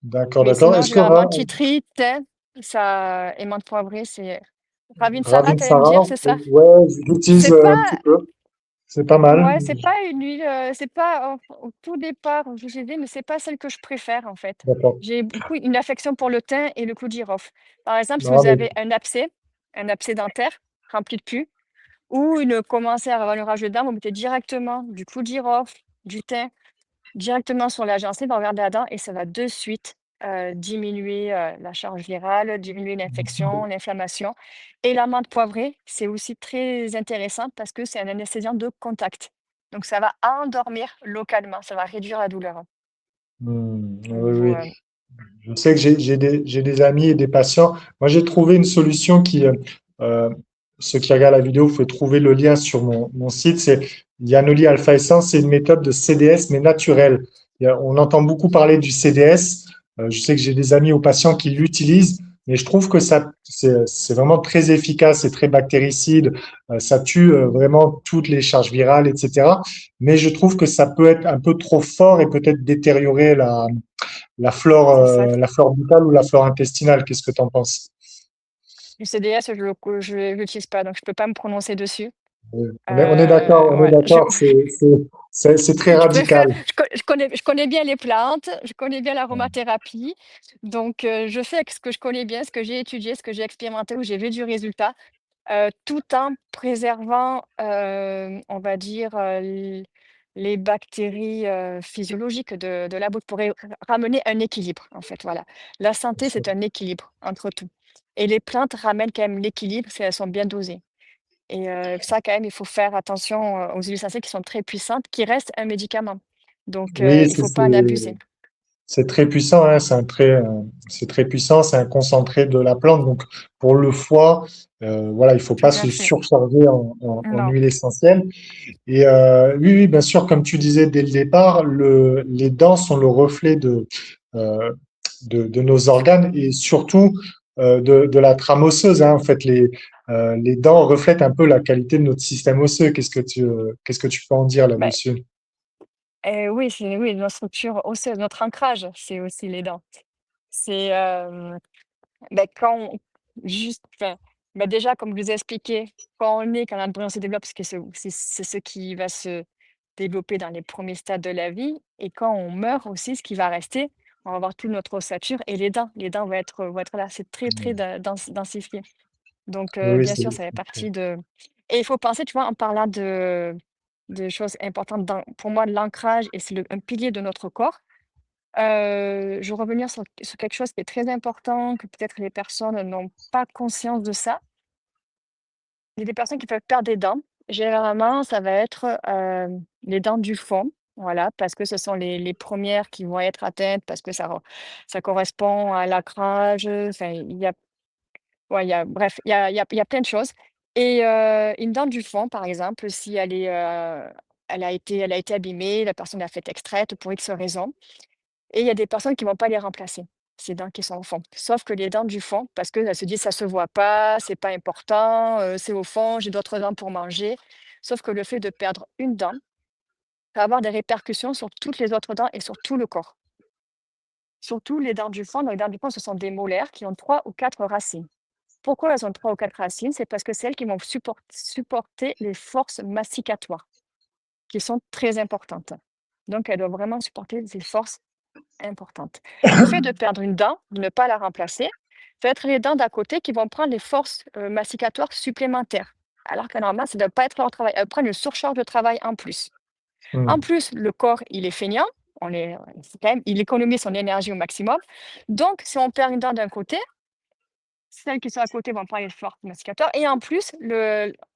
Speaker 2: Mais
Speaker 1: d'accord.
Speaker 2: sinon,
Speaker 1: Est-ce que
Speaker 2: généralement, titri, thym, ça et menthe poivrée, c'est Ravinsara,
Speaker 1: Ravin
Speaker 2: tu allais me dire,
Speaker 1: Sarah,
Speaker 2: c'est ça?
Speaker 1: ouais, j'utilise
Speaker 2: C'est pas
Speaker 1: un petit peu. C'est pas mal.
Speaker 2: Ouais, c'est pas une huile, c'est pas au tout départ, où j'ai dit, mais c'est pas celle que je préfère, en fait.
Speaker 1: D'accord.
Speaker 2: J'ai beaucoup une affection pour le thym et le clou de girofle. Par exemple, si
Speaker 1: Non,
Speaker 2: vous
Speaker 1: mais
Speaker 2: avez un abcès dentaire rempli de pus, ou une commencer à avoir une rage de dents, vous mettez directement du clou de girofle, du thym, directement sur la gencive, en regardez la dent et ça va de suite, diminuer, la charge virale, diminuer l'infection, l'inflammation et la menthe poivrée, c'est aussi très intéressant parce que c'est un anesthésiant de contact. Donc ça va endormir localement, ça va réduire la douleur au
Speaker 1: Oui,
Speaker 2: niveau,
Speaker 1: oui. Je sais que j'ai des amis et des patients. Moi, j'ai trouvé une solution euh, ceux qui regardent la vidéo, vous pouvez trouver le lien sur mon site. C'est Yanoli Alpha Essence. C'est une méthode de CDS, mais naturelle. On entend beaucoup parler du CDS. Je sais que j'ai des amis ou patients qui l'utilisent, mais je trouve que c'est vraiment très efficace et très bactéricide. Ça tue vraiment toutes les charges virales, etc. Mais je trouve que ça peut être un peu trop fort et peut-être détériorer
Speaker 2: c'est ça.
Speaker 1: la flore buccale ou la flore intestinale. Qu'est-ce que tu en penses?
Speaker 2: Le CDS, je l'utilise pas, donc je peux pas me prononcer dessus.
Speaker 1: On est d'accord, on est
Speaker 2: Ouais,
Speaker 1: d'accord, c'est très
Speaker 2: je préfère,
Speaker 1: radical.
Speaker 2: je connais bien les plantes, je connais bien l'aromathérapie, donc je fais avec ce que je connais bien, ce que j'ai étudié, ce que j'ai expérimenté, où j'ai vu du résultat, tout en préservant, on va dire, les bactéries, physiologiques de la bouche pour ramener un équilibre, en fait, voilà. La santé, c'est un équilibre entre tout et les plantes ramènent quand même l'équilibre si elles sont bien dosées. Et ça quand même, il faut faire attention, aux huiles essentielles qui sont très puissantes, qui restent un médicament. Donc
Speaker 1: Oui,
Speaker 2: il faut pas en abuser.
Speaker 1: c'est très puissant, hein, c'est très puissant, c'est un concentré de la plante. Donc, pour le foie, voilà, il faut
Speaker 2: Tout
Speaker 1: pas
Speaker 2: à
Speaker 1: se
Speaker 2: fait.
Speaker 1: surcharger en
Speaker 2: Non.
Speaker 1: huile essentielle. Et oui, oui, bien sûr, comme tu disais dès le départ, les dents sont le reflet euh, de nos organes et surtout de la trame osseuse, hein. En fait, les dents reflètent un peu la qualité de notre système osseux. Qu'est-ce que tu peux en dire
Speaker 2: Beh,
Speaker 1: là-dessus?
Speaker 2: oui, c'est oui, notre structure osseuse, notre ancrage, c'est aussi les dents. C'est, bah, quand on juste enfin, bah, déjà comme je vous ai expliqué, quand on est, quand l'embryon se développe, parce que c'est ce qui va se développer dans les premiers stades de la vie et quand on meurt aussi, ce qui va rester, on va avoir toute notre ossature et les dents. Les dents vont être là, c'est très, très densifié. Donc
Speaker 1: Oui, oui,
Speaker 2: bien sûr, ça fait partie de et il faut penser, tu vois, en parlant de choses importantes dans pour moi, l'ancrage et c'est un pilier de notre corps. Je veux revenir sur quelque chose qui est très important, que peut-être les personnes n'ont pas conscience de ça. Il y a des personnes qui peuvent perdre des dents. Généralement, ça va être, les dents du fond, voilà, parce que ce sont les 1res qui vont être atteintes, parce que ça correspond à l'ancrage, enfin, il y a ouais, il y a bref, il y a plein de choses et une dent du fond, par exemple, si elle est, elle a été abîmée, la personne l'a fait extraite pour X raison et il y a des personnes qui vont pas les remplacer, ces dents qui sont au fond. Sauf que les dents du fond, parce qu'elles se disent: «Ça se voit pas, c'est pas important, c'est au fond, j'ai d'autres dents pour manger». Sauf que le fait de perdre une dent va avoir des répercussions sur toutes les autres dents et sur tout le corps. Surtout les dents du fond. Donc les dents du fond, ce sont des molaires qui ont 3 ou 4 racines. Pourquoi elles ont 3 ou 4 racines? C'est parce que c'est elles qui vont supporter les forces masticatoires, qui sont très importantes. Donc elles doivent vraiment supporter ces forces importantes. Le fait de perdre une dent, de ne pas la remplacer, ça va être les dents d'à côté qui vont prendre les forces, masticatoires supplémentaires. Alors que normalement, ça ne doit pas être leur travail. Elles prennent une surcharge de travail en plus. En
Speaker 1: Hmm.
Speaker 2: plus, le corps, il est feignant, c'est quand même il économise son énergie au maximum. Donc si on perd une dent d'un côté, celles qui sont à côté vont prendre les forces masticatoires et en plus,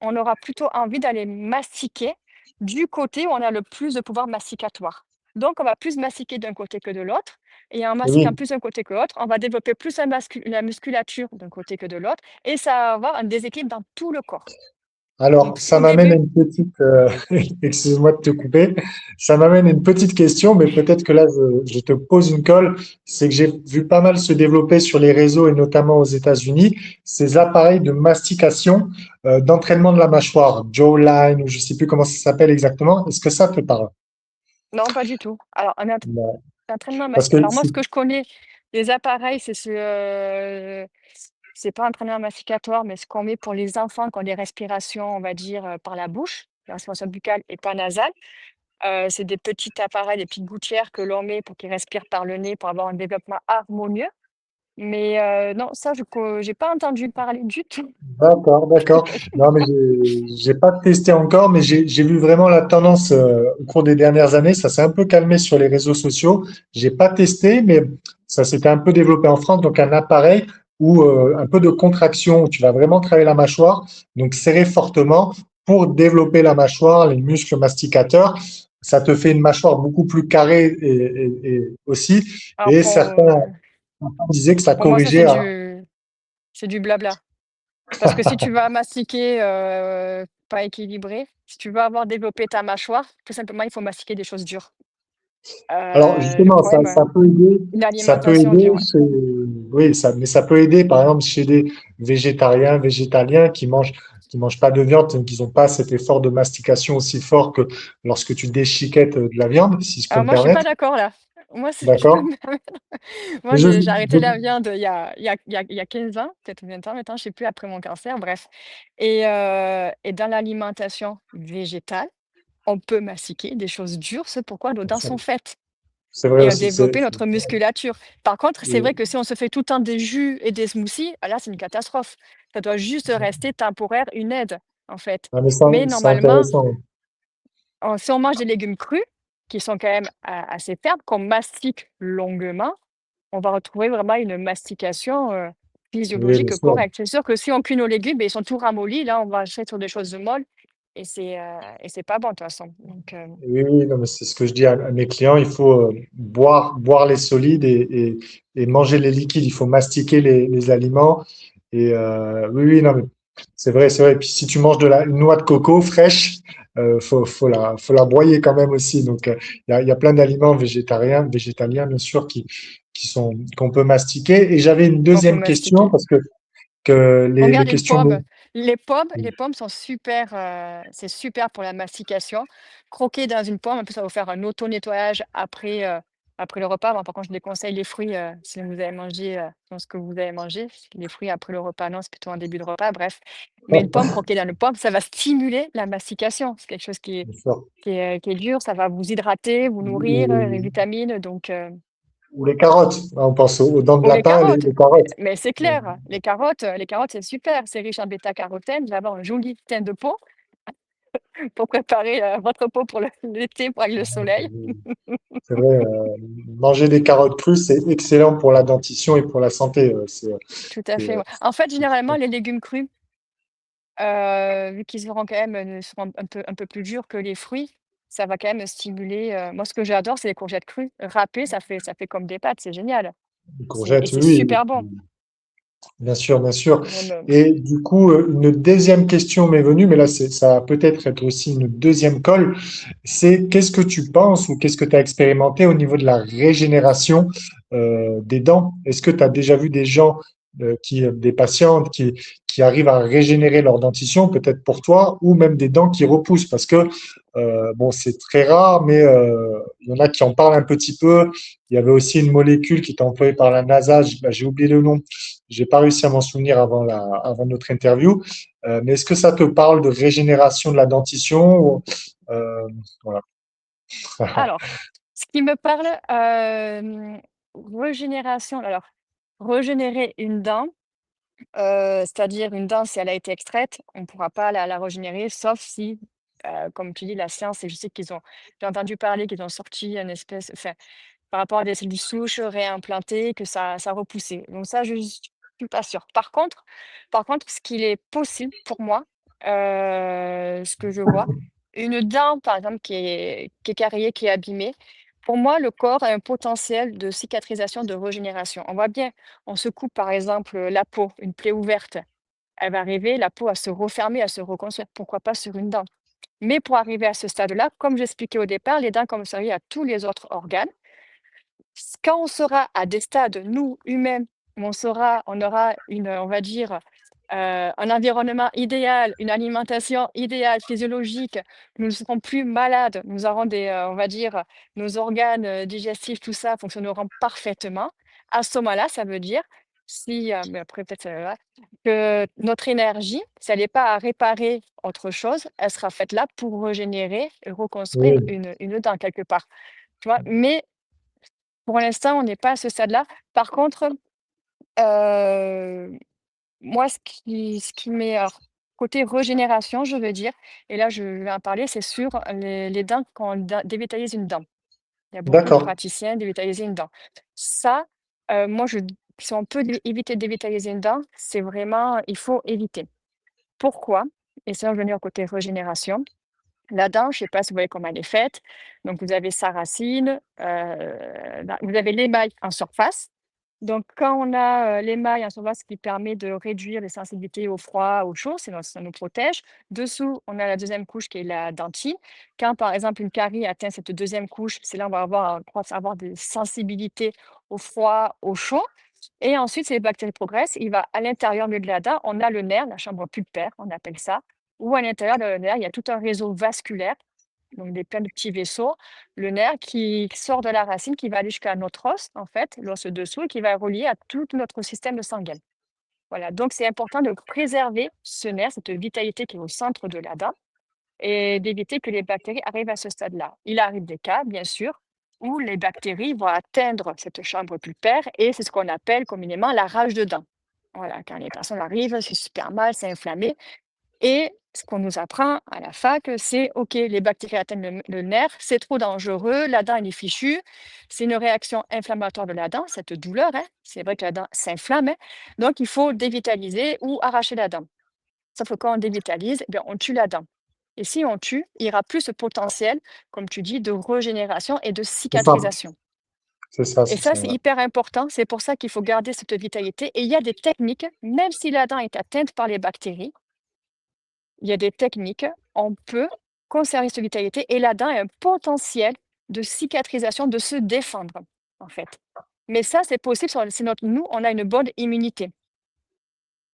Speaker 2: on aura plutôt envie d'aller mastiquer du côté où on a le plus de pouvoir masticatoire. Donc on va plus mastiquer d'un côté que de l'autre et en mastiquant
Speaker 1: Oui.
Speaker 2: plus d'un côté que l'autre, on va développer plus la musculature d'un côté que de l'autre et ça va avoir un déséquilibre dans tout le corps.
Speaker 1: Alors,
Speaker 2: Donc
Speaker 1: ça
Speaker 2: au
Speaker 1: m'amène à
Speaker 2: début
Speaker 1: une petite, excuse-moi de te couper, ça m'amène à une petite question, mais peut-être que là, je te pose une colle. C'est que j'ai vu pas mal se développer sur les réseaux et notamment aux États-Unis, ces appareils de mastication, d'entraînement de la mâchoire, jawline, ou je sais plus comment ça s'appelle exactement. Est-ce que ça te parle?
Speaker 2: non, pas du tout. Alors
Speaker 1: Non.
Speaker 2: entraînement
Speaker 1: Parce
Speaker 2: mastic
Speaker 1: que
Speaker 2: alors moi, ce que je connais, les appareils, c'est pas un entraînement masticatoire, mais ce qu'on met pour les enfants qui ont des respirations, on va dire, par la bouche, la respiration buccale et pas nasale. C'est des petits appareils, des petites gouttières que l'on met pour qu'ils respirent par le nez pour avoir un développement harmonieux. Mais non, ça, j'ai pas entendu parler du tout.
Speaker 1: D'accord, d'accord. Non, mais j'ai pas testé encore, mais j'ai vu vraiment la tendance au cours des dernières années. Ça s'est un peu calmé sur les réseaux sociaux. J'ai pas testé, mais ça s'était un peu développé en France. Donc un appareil où un peu de contraction, où tu vas vraiment travailler la mâchoire, donc serrer fortement pour développer la mâchoire, les muscles masticateurs. Ça te fait une mâchoire beaucoup plus carrée et aussi.
Speaker 2: Alors
Speaker 1: Et certains disaient que ça
Speaker 2: pour moi, ça,
Speaker 1: corrigeait.
Speaker 2: c'est du blabla. Parce que si tu vas mastiquer, pas équilibré, si tu veux avoir développé ta mâchoire, tout simplement, il faut mastiquer des choses dures.
Speaker 1: Alors
Speaker 2: Le
Speaker 1: justement,
Speaker 2: problème,
Speaker 1: ça peut aider,
Speaker 2: une
Speaker 1: ça peut
Speaker 2: alimentation
Speaker 1: aider
Speaker 2: dure, ouais.
Speaker 1: chez, oui, mais ça peut aider par exemple chez des végétariens, végétaliens qui mangent pas de viande, donc ils n'ont pas cet effort de mastication aussi fort que lorsque tu déchiquettes de la viande, si je peux
Speaker 2: Alors
Speaker 1: me
Speaker 2: moi, je suis pas
Speaker 1: permettre.
Speaker 2: d'accord là. Moi, si je peux
Speaker 1: D'accord?
Speaker 2: me permettre, moi,
Speaker 1: Mais
Speaker 2: j'ai arrêté la viande il y a 15 ans, peut-être 20 ans maintenant, je sais plus, après mon cancer, bref. Et dans l'alimentation végétale, on peut mastiquer des choses dures, c'est pourquoi nos dents sont faites.
Speaker 1: c'est vrai
Speaker 2: Et
Speaker 1: aussi,
Speaker 2: développer notre musculature. Par contre, c'est vrai
Speaker 1: oui.
Speaker 2: que si on se fait tout le temps des jus et des smoothies, ah là, c'est une catastrophe. Ça doit juste rester temporaire, une aide, en fait.
Speaker 1: Ah, mais
Speaker 2: Mais
Speaker 1: c'est
Speaker 2: normalement,
Speaker 1: intéressant.
Speaker 2: si on mange des légumes crus, qui sont quand même assez fermes, qu'on mastique longuement, on va retrouver vraiment une mastication
Speaker 1: Oui, bien
Speaker 2: physiologique
Speaker 1: sûr.
Speaker 2: correcte. C'est sûr que si on cuit nos légumes, ben, ils sont tout ramollis. Là, on va acheter sur des choses molles et c'est pas bon de toute façon. Donc,
Speaker 1: Oui, oui, non, mais c'est ce que je dis à mes clients. Il faut boire les solides et manger les liquides. Il faut mastiquer les aliments. Et oui, oui, non, mais c'est vrai, c'est vrai. Et puis si tu manges une noix de coco fraîche, faut la broyer quand même aussi. Donc il y a plein d'aliments végétariens, végétaliens bien sûr, qu'on peut mastiquer. Et j'avais une
Speaker 2: on peut
Speaker 1: deuxième question
Speaker 2: mastiquer.
Speaker 1: parce que les
Speaker 2: Regarde une
Speaker 1: questions.
Speaker 2: pomme. Les pommes sont super, c'est super pour la mastication. Croquer dans une pomme, en plus, ça va vous faire un auto-nettoyage après le repas. Bon, par contre, je déconseille les fruits, si vous avez mangé, dans ce que vous avez mangé. Les fruits après le repas, non, c'est plutôt en début de repas, bref. Mais une pomme, croquer dans une pomme, ça va stimuler la mastication. C'est quelque chose
Speaker 1: Bien sûr.
Speaker 2: qui est dur, ça va vous hydrater, vous nourrir, les vitamines, donc
Speaker 1: Ou les carottes. On pense aux dents de
Speaker 2: ou les
Speaker 1: lapin,
Speaker 2: carottes,
Speaker 1: les carottes.
Speaker 2: mais c'est clair, les carottes, c'est super, c'est riche en bêta-carotène, vous allez avoir un joli teint de peau pour préparer, votre peau pour l'été, pour avec le soleil.
Speaker 1: C'est vrai, manger des carottes crues, c'est excellent pour la dentition et pour la santé.
Speaker 2: Tout à
Speaker 1: C'est,
Speaker 2: fait, ouais. En fait, généralement, les légumes crus, vu qu'ils seront quand même, seront un peu plus durs que les fruits, ça va quand même stimuler, moi, ce que j'adore, c'est les courgettes crues. Râpées, ça fait comme des pâtes, c'est génial.
Speaker 1: les
Speaker 2: Et
Speaker 1: courgettes,
Speaker 2: c'est
Speaker 1: oui,
Speaker 2: super bon.
Speaker 1: bien sûr, bien sûr.
Speaker 2: Même,
Speaker 1: Et du coup, une deuxième question m'est venue, mais là, ça va peut-être être aussi une deuxième colle. C'est qu'est-ce que tu penses ou qu'est-ce que tu as expérimenté au niveau de la régénération des dents? Est-ce que tu as déjà vu des gens, des patientes qui arrivent à régénérer leur dentition, peut-être pour toi, ou même des dents qui repoussent? Parce que, bon, c'est très rare, mais il y en a qui en parlent un petit peu. Il y avait aussi une molécule qui était employée par la NASA, j'ai oublié le nom, j'ai pas réussi à m'en souvenir avant notre interview. Mais est-ce que ça te parle de régénération de la dentition voilà.
Speaker 2: alors, ce qui me parle, régénération, alors, régénérer une dent, c'est-à-dire une dent, si elle a été extraite, on ne pourra pas la régénérer, sauf si, comme tu dis, la science, et je sais j'ai entendu parler qu'ils ont sorti une espèce, enfin, par rapport à des cellules souches réimplantées, que ça repoussait. Donc ça, je suis pas sûre. Par contre, ce qu'il est possible pour moi, ce que je vois, une dent, par exemple, qui est carriée, qui est abîmée, pour moi, le corps a un potentiel de cicatrisation, de régénération. On voit bien, on se coupe, par exemple, la peau, une plaie ouverte, elle va arriver, la peau à se refermer, à se reconstruire. Pourquoi pas sur une dent? Mais pour arriver à ce stade-là, comme j'expliquais au départ, les dents, comme ça à tous les autres organes, quand on sera à des stades, nous, humains, où on aura on va dire, un environnement idéal, une alimentation idéale, physiologique, nous ne serons plus malades, nous aurons on va dire, nos organes, digestifs, tout ça fonctionneront parfaitement. À ce moment-là, ça veut dire, si, mais après peut-être, que notre énergie, si elle n'est pas à réparer autre chose, elle sera faite là pour régénérer et reconstruire
Speaker 1: Oui,
Speaker 2: une dent quelque part, tu vois? Mais pour l'instant, on n'est pas à ce stade-là. Par contre, Heu, Moi, ce qui m'est alors, côté régénération, je veux dire, et là, je vais en parler, c'est sur les dents quand on dévitalise une dent. Il y a beaucoup de
Speaker 1: D'accord,
Speaker 2: praticiens dévitaliser une dent. Ça, moi, si on peut éviter de dévitaliser une dent, c'est vraiment il faut éviter. Pourquoi? Et ça, je vais venir au côté régénération. La dent, je ne sais pas si vous voyez comment elle est faite. Donc, vous avez sa racine, vous avez l'émail en surface. Donc, quand on a l'émail en surface qui permet de réduire les sensibilités au froid, au chaud, ça nous protège. Dessous, on a la deuxième couche qui est la dentine. Quand, par exemple, une carie atteint cette deuxième couche, c'est là on va avoir des sensibilités au froid, au chaud. Et ensuite, si les bactéries progressent, il va à l'intérieur de la dent, on a le nerf, la chambre pulpaire, on appelle ça, où à l'intérieur de le nerf, il y a tout un réseau vasculaire, donc plein de petits vaisseaux, le nerf qui sort de la racine, qui va aller jusqu'à notre os, en fait, l'os dessous, et qui va relier à tout notre système sanguin. Voilà, donc c'est important de préserver ce nerf, cette vitalité qui est au centre de la dent, et d'éviter que les bactéries arrivent à ce stade-là. Il arrive des cas, bien sûr, où les bactéries vont atteindre cette chambre pulpaire et c'est ce qu'on appelle communément la rage de dents. Voilà, quand les personnes arrivent, c'est super mal, c'est inflammé. Et ce qu'on nous apprend à la fac, c'est OK, les bactéries atteignent le nerf, c'est trop dangereux, la dent elle est fichue. C'est une réaction inflammatoire de la dent, cette douleur, hein. C'est vrai que la dent s'inflamme, hein. Donc il faut dévitaliser ou arracher la dent. Sauf que quand on dévitalise, eh bien, on tue la dent. Et si on tue, il n'y aura plus ce potentiel, comme tu dis, de régénération et de
Speaker 1: c'est ça,
Speaker 2: cicatrisation.
Speaker 1: c'est ça,
Speaker 2: Et
Speaker 1: c'est
Speaker 2: ça,
Speaker 1: ça.
Speaker 2: c'est
Speaker 1: Ouais.
Speaker 2: hyper important. C'est pour ça qu'il faut garder cette vitalité. Et il y a des techniques, même si la dent est atteinte par les bactéries, il y a des techniques, on peut conserver cette vitalité et la dent a un potentiel de cicatrisation, de se défendre, en fait. Mais ça, c'est possible si nous, on a une bonne immunité,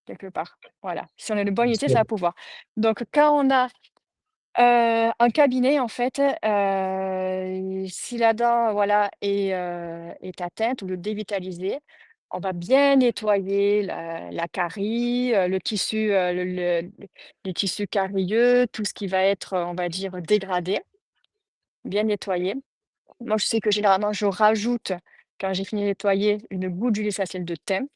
Speaker 2: quelque part. Voilà. Si on a une bonne immunité, ça va pouvoir. Donc, quand on a un cabinet en fait, si la dent, voilà, est atteinte ou le dévitalisée, on va bien nettoyer la carie, le tissu, les tissus carieux, tout ce qui va être, on va dire, dégradé, bien nettoyer. Moi, je sais que généralement, je rajoute, quand j'ai fini de nettoyer, une goutte d'huile essentielle de thym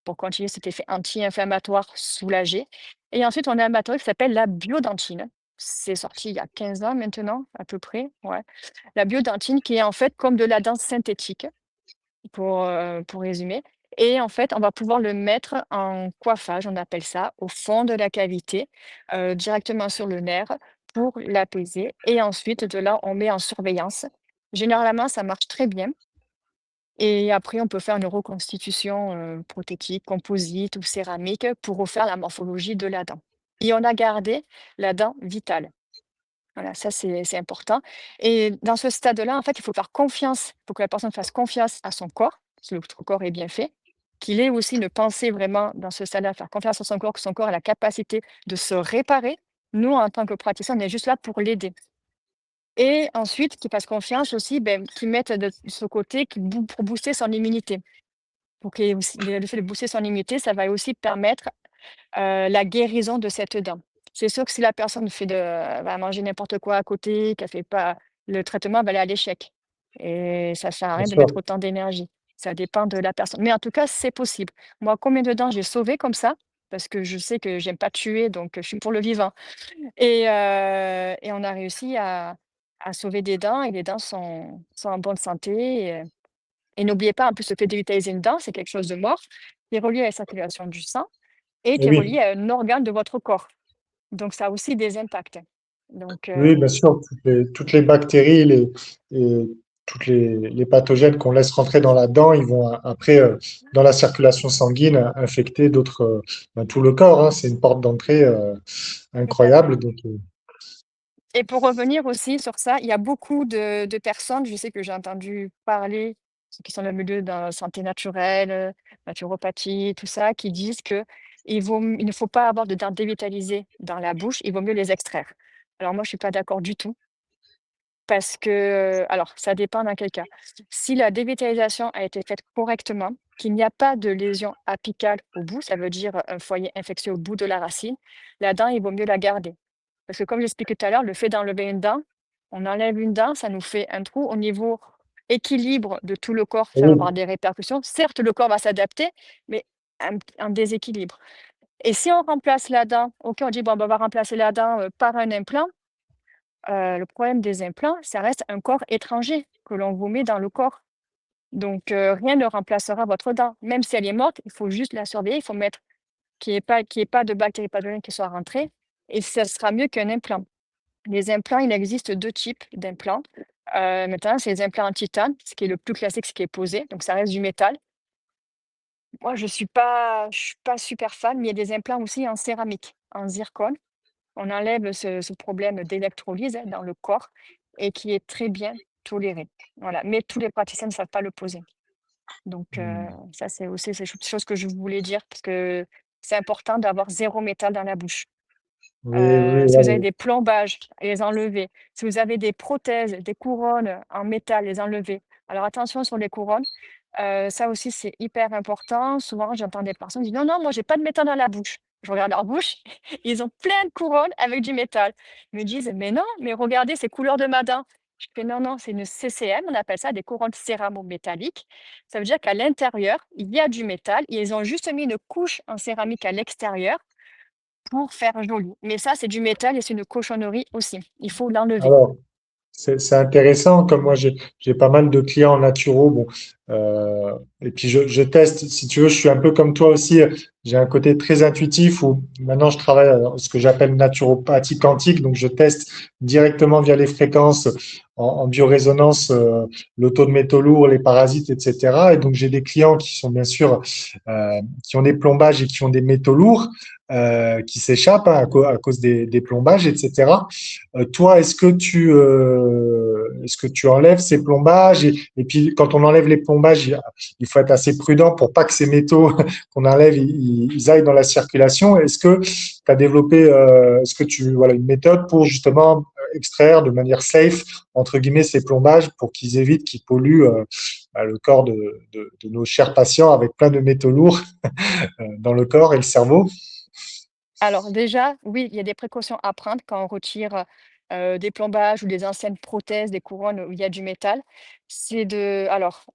Speaker 2: pour continuer cet effet anti-inflammatoire soulagé. Et ensuite, on a un matériau qui s'appelle la biodentine. C'est sorti il y a 15 ans maintenant, à peu près. Ouais. La biodentine qui est en fait comme de la dent synthétique, pour résumer. Et en fait, on va pouvoir le mettre en coiffage, on appelle ça, au fond de la cavité, directement sur le nerf pour l'apaiser. Et ensuite, de là, on met en surveillance. Généralement, ça marche très bien. Et après, on peut faire une reconstitution, prothétique, composite ou céramique pour refaire la morphologie de la dent. Et on a gardé la dent vitale. Voilà, ça c'est important. Et dans ce stade-là, en fait, il faut faire confiance. Il faut que la personne fasse confiance à son corps, si notre corps est bien fait, qu'il ait aussi une pensée vraiment dans ce stade-là, faire confiance à son corps, que son corps a la capacité de se réparer. Nous, en tant que praticiens, on est juste là pour l'aider. Et ensuite, qu'il fasse confiance aussi, qu'il mette de ce côté pour booster son immunité. Pour qu'il y ait aussi le fait de booster son immunité, ça va aussi permettre, la guérison de cette dent. C'est sûr que si la personne va manger n'importe quoi à côté, qu'elle fait pas le traitement va aller à l'échec et ça sert à
Speaker 1: Bien
Speaker 2: rien de
Speaker 1: sûr.
Speaker 2: mettre autant d'énergie. Ça dépend de la personne. Mais en tout cas, c'est possible. Moi, combien de dents j'ai sauvé comme ça? Parce que je sais que j'aime pas tuer, donc je suis pour le vivant et on a réussi à sauver des dents et les dents sont en bonne santé et n'oubliez pas, en plus, le fait dévitaliser une dent, c'est quelque chose de mort, qui est relié à la circulation du sang et
Speaker 1: Et
Speaker 2: qui est
Speaker 1: oui,
Speaker 2: relié à un organe de votre corps. Donc ça a aussi des impacts. Donc
Speaker 1: oui, bien sûr, toutes les bactéries, et toutes les pathogènes qu'on laisse rentrer dans la dent, ils vont après, dans la circulation sanguine, infecter tout le corps, hein. C'est une porte d'entrée
Speaker 2: tout à fait.
Speaker 1: incroyable. Donc,
Speaker 2: Et pour revenir aussi sur ça, il y a beaucoup de personnes, je sais que j'ai entendu parler, ceux qui sont dans le milieu de la santé naturelle, naturopathie, tout ça, qui disent que il ne faut pas avoir de dents dévitalisées dans la bouche, il vaut mieux les extraire. Alors moi, je suis pas d'accord du tout. Parce que, alors ça dépend dans quel cas. Si la dévitalisation a été faite correctement, qu'il n'y a pas de lésion apicale au bout, ça veut dire un foyer infectieux au bout de la racine, la dent, il vaut mieux la garder. Parce que comme j'expliquais tout à l'heure, le fait d'enlever une dent, on enlève une dent, ça nous fait un trou au niveau équilibre de tout le corps, ça va avoir
Speaker 1: Oui.
Speaker 2: des répercussions. Certes, le corps va s'adapter, mais un déséquilibre. Et si on remplace la dent, OK, on dit: «Bon, bah, on va remplacer la dent, par un implant». Le problème des implants, ça reste un corps étranger que l'on vous met dans le corps. Donc rien ne remplacera votre dent. Même si elle est morte, il faut juste la surveiller, il faut mettre qu'il y ait pas de bactéries pathogènes qui soient rentrées et ça sera mieux qu'un implant. Les implants, il existe 2 types d'implants. Maintenant, c'est les implants en titane, ce qui est le plus classique, ce qui est posé, donc ça reste du métal. Moi, je suis pas super fan, mais il y a des implants aussi en céramique, en zircone. On enlève ce problème d'électrolyse, hein, dans le corps et qui est très bien toléré. Voilà, mais tous les praticiens ne savent pas le poser. Donc
Speaker 1: Hmm.
Speaker 2: ça, c'est aussi ces choses que je voulais dire parce que c'est important d'avoir zéro métal dans la bouche.
Speaker 1: Oui, oui,
Speaker 2: Si vous avez
Speaker 1: ouais.
Speaker 2: des plombages, les enlever. Si vous avez des prothèses, des couronnes en métal, les enlever. Alors attention sur les couronnes, ça aussi c'est hyper important. Souvent j'entends des personnes qui disent: «Non, non, moi j'ai pas de métal dans la bouche». Je regarde leur bouche, ils ont plein de couronnes avec du métal. Ils me disent: «Mais non, mais regardez, c'est couleur de ma dent». Je fais: «Non, non, c'est une CCM, on appelle ça des couronnes céramo-métalliques». Ça veut dire qu'à l'intérieur, il y a du métal et ils ont juste mis une couche en céramique à l'extérieur pour faire joli. Mais ça, c'est du métal et c'est une cochonnerie aussi. Il faut l'enlever.
Speaker 1: Alors, c'est intéressant, comme moi j'ai pas mal de clients naturaux, bon, et puis je teste, si tu veux, je suis un peu comme toi aussi, j'ai un côté très intuitif où maintenant je travaille à ce que j'appelle naturopathie quantique, donc je teste directement via les fréquences en biorésonance le taux de métaux lourds, les parasites, etc. Et donc j'ai des clients qui sont bien sûr qui ont des plombages et qui ont des métaux lourds qui s'échappent hein, à cause des plombages, etc. Toi, est-ce que tu enlèves ces plombages et puis quand on enlève les plombages, il faut être assez prudent pour pas que ces métaux qu'on enlève, ils aillent dans la circulation. Est-ce que tu as développé, est-ce que tu voilà une méthode pour justement extraire de manière safe entre guillemets ces plombages pour qu'ils évitent qu'ils polluent le corps de nos chers patients avec plein de métaux lourds dans le corps et le cerveau?
Speaker 2: Alors déjà, oui, il y a des précautions à prendre quand on retire, des plombages ou des anciennes prothèses, des couronnes où il y a du métal.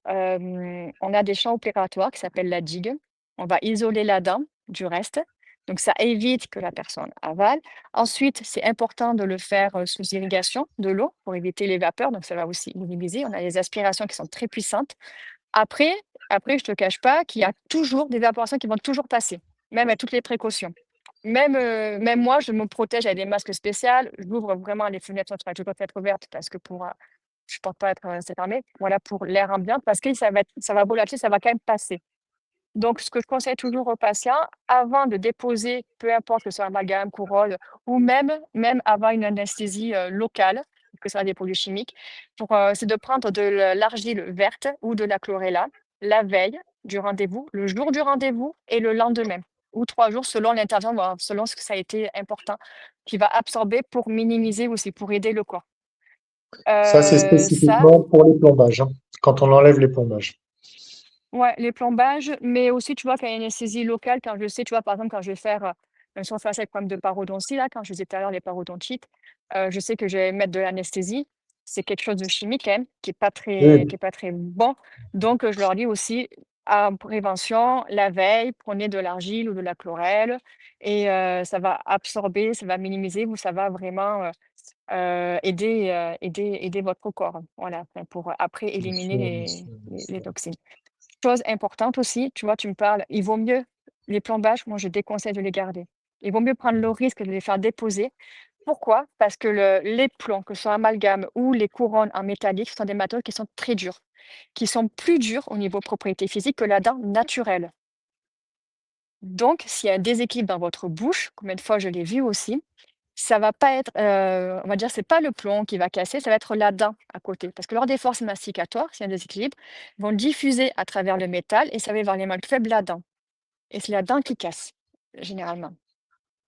Speaker 2: On a des champs opératoires qui s'appellent la digue. On va isoler la dent du reste, donc ça évite que la personne avale. Ensuite, c'est important de le faire, sous irrigation de l'eau pour éviter les vapeurs, donc ça va aussi minimiser. On a des aspirations qui sont très puissantes. Après après je te cache pas qu'il y a toujours des évaporations qui vont toujours passer, même avec toutes les précautions. Même moi, je me protège avec des masques spéciaux. J'ouvre vraiment les fenêtres, sont toujours être ouvertes parce que je supporte pas être, c'est fermé. Voilà, pour l'air ambiant parce que ça va volatile, ça va quand même passer. Donc ce que je conseille toujours aux patients, avant de déposer, peu importe que ce soit amalgame, couronne ou même avant une anesthésie, locale, que ce soit des produits chimiques, c'est de prendre de l'argile verte ou de la chlorella la veille du rendez-vous, le jour du rendez-vous et le lendemain ou 3 jours selon l'intervention, voilà, selon ce que ça a été important, qui va absorber pour minimiser aussi, pour aider le corps.
Speaker 1: Ça, c'est
Speaker 2: Ça
Speaker 1: spécifiquement pour les plombages, hein, quand on enlève les plombages.
Speaker 2: Ouais, les plombages, mais aussi, tu vois, quand il y a une anesthésie locale, quand je sais, tu vois, par exemple, quand je vais faire, même si on fait avec problème de parodontie, là, quand je disais tout à l'heure, les parodontites, je sais que je vais mettre de l'anesthésie. C'est quelque chose de chimique, quand même, qui
Speaker 1: Oui,
Speaker 2: est pas très bon. Donc, je leur dis aussi, en prévention, la veille, prenez de l'argile ou de la chlorelle et ça va absorber, ça va minimiser ou ça va vraiment aider votre corps. Voilà, enfin, pour après
Speaker 1: bien
Speaker 2: éliminer
Speaker 1: sûr, bien
Speaker 2: les,
Speaker 1: sûr, bien
Speaker 2: les
Speaker 1: sûr.
Speaker 2: toxines. Chose importante aussi, tu vois, tu me parles, il vaut mieux les plombages, moi je déconseille de les garder. Il vaut mieux prendre le risque de les faire déposer. Pourquoi? Parce que les plombs, que ce soit amalgame ou les couronnes en métallique, ce sont des matériaux qui sont très durs, qui sont plus durs au niveau propriété physique que la dent naturelle. Donc, s'il y a un déséquilibre dans votre bouche, combien de fois je l'ai vu aussi, ça va pas être, on va dire, c'est pas le plomb qui va casser, ça va être la dent à côté. Parce que lors des forces masticatoires, s'il y a un déséquilibre, ils vont diffuser à travers le métal et ça va vers les malles faibles la dent. Et c'est la dent qui casse, généralement.